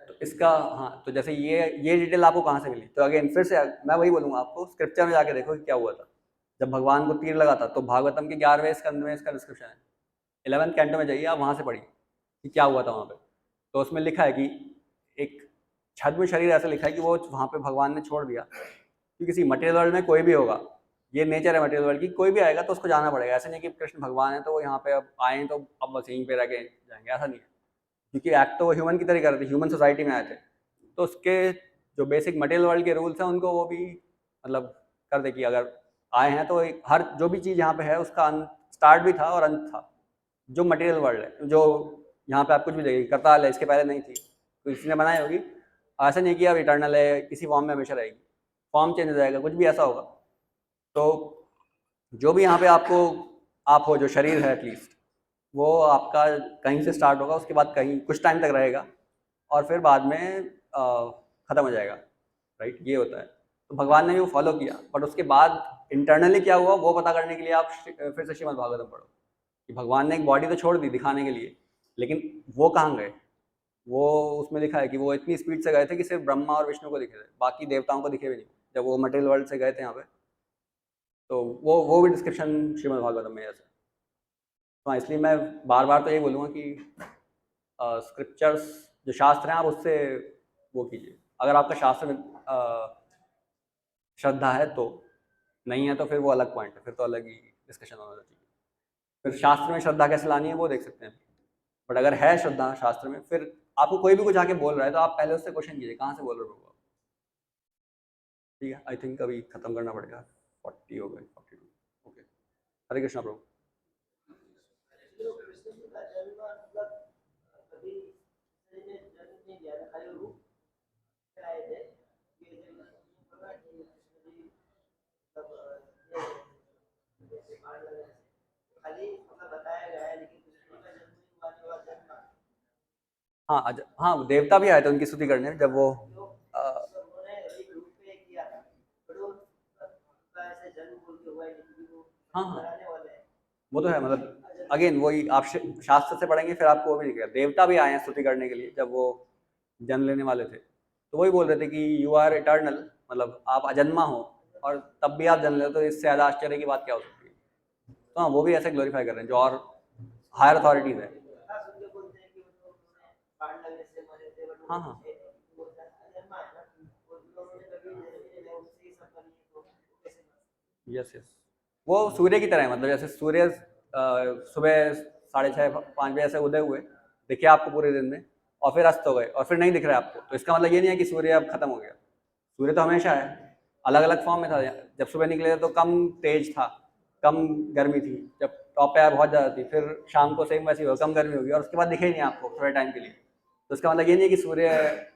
तो इसका, हाँ, तो जैसे ये डिटेल आपको कहाँ से मिली? तो अगेन फिर से मैं वही बोलूँगा आपको, स्क्रिप्चर में जाके देखो कि क्या हुआ था जब भगवान को तीर लगा था। तो भागवतम के 11वें स्कंद में इसका डिस्क्रिप्शन है। 11th कैंटो में जाइए आप, वहाँ से पढ़िए कि क्या हुआ था वहाँ पे। तो उसमें लिखा है कि एक छद्म शरीर, ऐसा लिखा है कि वो वहाँ पे भगवान ने छोड़ दिया कि किसी मटेरियल वर्ल्ड में कोई भी होगा, ये नेचर है मटेरियल वर्ल्ड की, कोई भी आएगा तो उसको जाना पड़ेगा। ऐसा नहीं कि कृष्ण भगवान है तो वो यहाँ पे अब आए तो अब बस यहीं पे रह के जाएंगे, ऐसा नहीं है। क्योंकि एक्ट तो वो ह्यूमन की तरह कर रहे थे, ह्यूमन सोसाइटी में आए थे। तो उसके जो बेसिक मटेरियल वर्ल्ड के रूल्स हैं उनको वो भी मतलब कर दे कि अगर आए हैं तो हर जो भी चीज़ यहाँ पे है उसका स्टार्ट भी था और अंत था। जो मटेरियल वर्ल्ड है, जो यहाँ पे आप कुछ भी देखिए, करताल है, इसके पहले नहीं थी, तो किसी ने बनाई होगी। ऐसा नहीं कि अब इटर्नल है, किसी फॉर्म में हमेशा रहेगी, फॉर्म चेंज हो जाएगा, कुछ भी ऐसा होगा। तो जो भी यहाँ पे आपको, आप हो जो शरीर है एटलीस्ट, वो आपका कहीं से स्टार्ट होगा, उसके बाद कहीं कुछ टाइम तक रहेगा और फिर बाद में ख़त्म हो जाएगा, राइट? ये होता है। तो भगवान ने भी वो फॉलो किया, बट उसके बाद इंटरनली क्या हुआ वो पता करने के लिए आप फिर से श्रीमद् भागवतम पढ़ो कि भगवान ने एक बॉडी तो छोड़ दी दिखाने के लिए, लेकिन वो कहाँ गए? वो उसमें लिखा है कि वो इतनी स्पीड से गए थे कि सिर्फ ब्रह्मा और विष्णु को दिखे थे, बाकी देवताओं को दिखे भी नहीं जब वो मटेरियल वर्ल्ड से गए थे यहाँ पे। तो वो भी डिस्क्रिप्शन श्रीमद् भागवतम में है ऐसे। तो हाँ, इसलिए मैं बार बार तो यही बोलूँगा कि स्क्रिप्चर्स, जो शास्त्र हैं, आप उससे वो कीजिए। अगर आपका शास्त्र में श्रद्धा है तो, नहीं है तो फिर वो अलग पॉइंट है, फिर तो अलग ही डिस्कशन होना चाहिए। फिर शास्त्र में श्रद्धा कैसे लानी है वो देख सकते हैं। बट अगर है श्रद्धा शास्त्र में, फिर आपको कोई भी कुछ आके बोल रहा है तो आप पहले उससे क्वेश्चन कीजिए, कहाँ से बोल रहे हो आप? ठीक है, आई थिंक अभी खत्म करना पड़ेगा, 40 हो गए, 42। ओके, हरे कृष्णा प्रभु। हाँ हाँ, देवता भी आए थे उनकी स्तुति करने जब वो हाँ हाँ, वो तो है। मतलब अगेन वही आप शास्त्र से पढ़ेंगे फिर आपको वो भी दिखेगा। देवता भी आए हैं स्तुति करने के लिए जब वो जन्म लेने वाले थे, तो वही बोल रहे थे कि यू आर इटर्नल, मतलब आप अजन्मा हो और तब भी आप जन्म ले, तो इससे ज़्यादा आश्चर्य की बात क्या हो सकती है? तो हाँ, वो भी ऐसे ग्लोरीफाई कर रहे हैं जो और हायर अथॉरिटीज है। हाँ हाँ, यस यस, वो सूर्य की तरह है। मतलब जैसे सूर्य सुबह 6:30 5 बजे ऐसे उदय हुए, दिखे आपको पूरे दिन में, और फिर अस्त हो गए और फिर नहीं दिख रहा है आपको, तो इसका मतलब ये नहीं है कि सूर्य अब खत्म हो गया। सूर्य तो हमेशा है, अलग अलग फॉर्म में था। जब सुबह निकले थे तो कम तेज था, कम गर्मी थी, जब टॉप पे बहुत ज़्यादा थी, फिर शाम को सेम वैसी कम गर्मी होगी और उसके बाद दिखे ही नहीं आपको थोड़े टाइम के लिए, तो इसका मतलब ये नहीं है कि सूर्य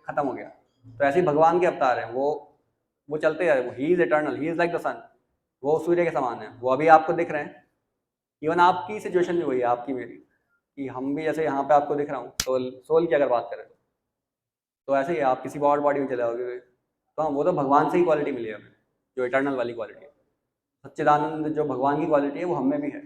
खत्म हो गया। तो ऐसे ही भगवान के अवतार हैं, वो चलते हैं, वो ही is eternal, he is like the sun, वो सूर्य के समान है, वो अभी आपको दिख रहे हैं। इवन आपकी सिचुएशन भी वही है, आपकी मेरी, कि हम भी जैसे यहाँ पे आपको दिख रहा हूँ, सोल की अगर बात करें तो ऐसे ही है, आप किसी और बॉडी में चले जाओगे तो हाँ, वो तो भगवान से ही क्वालिटी मिली है हमें, जो इटर्नल वाली क्वालिटी है। सच्चिदानंद जो भगवान की क्वालिटी है वो हम में भी है।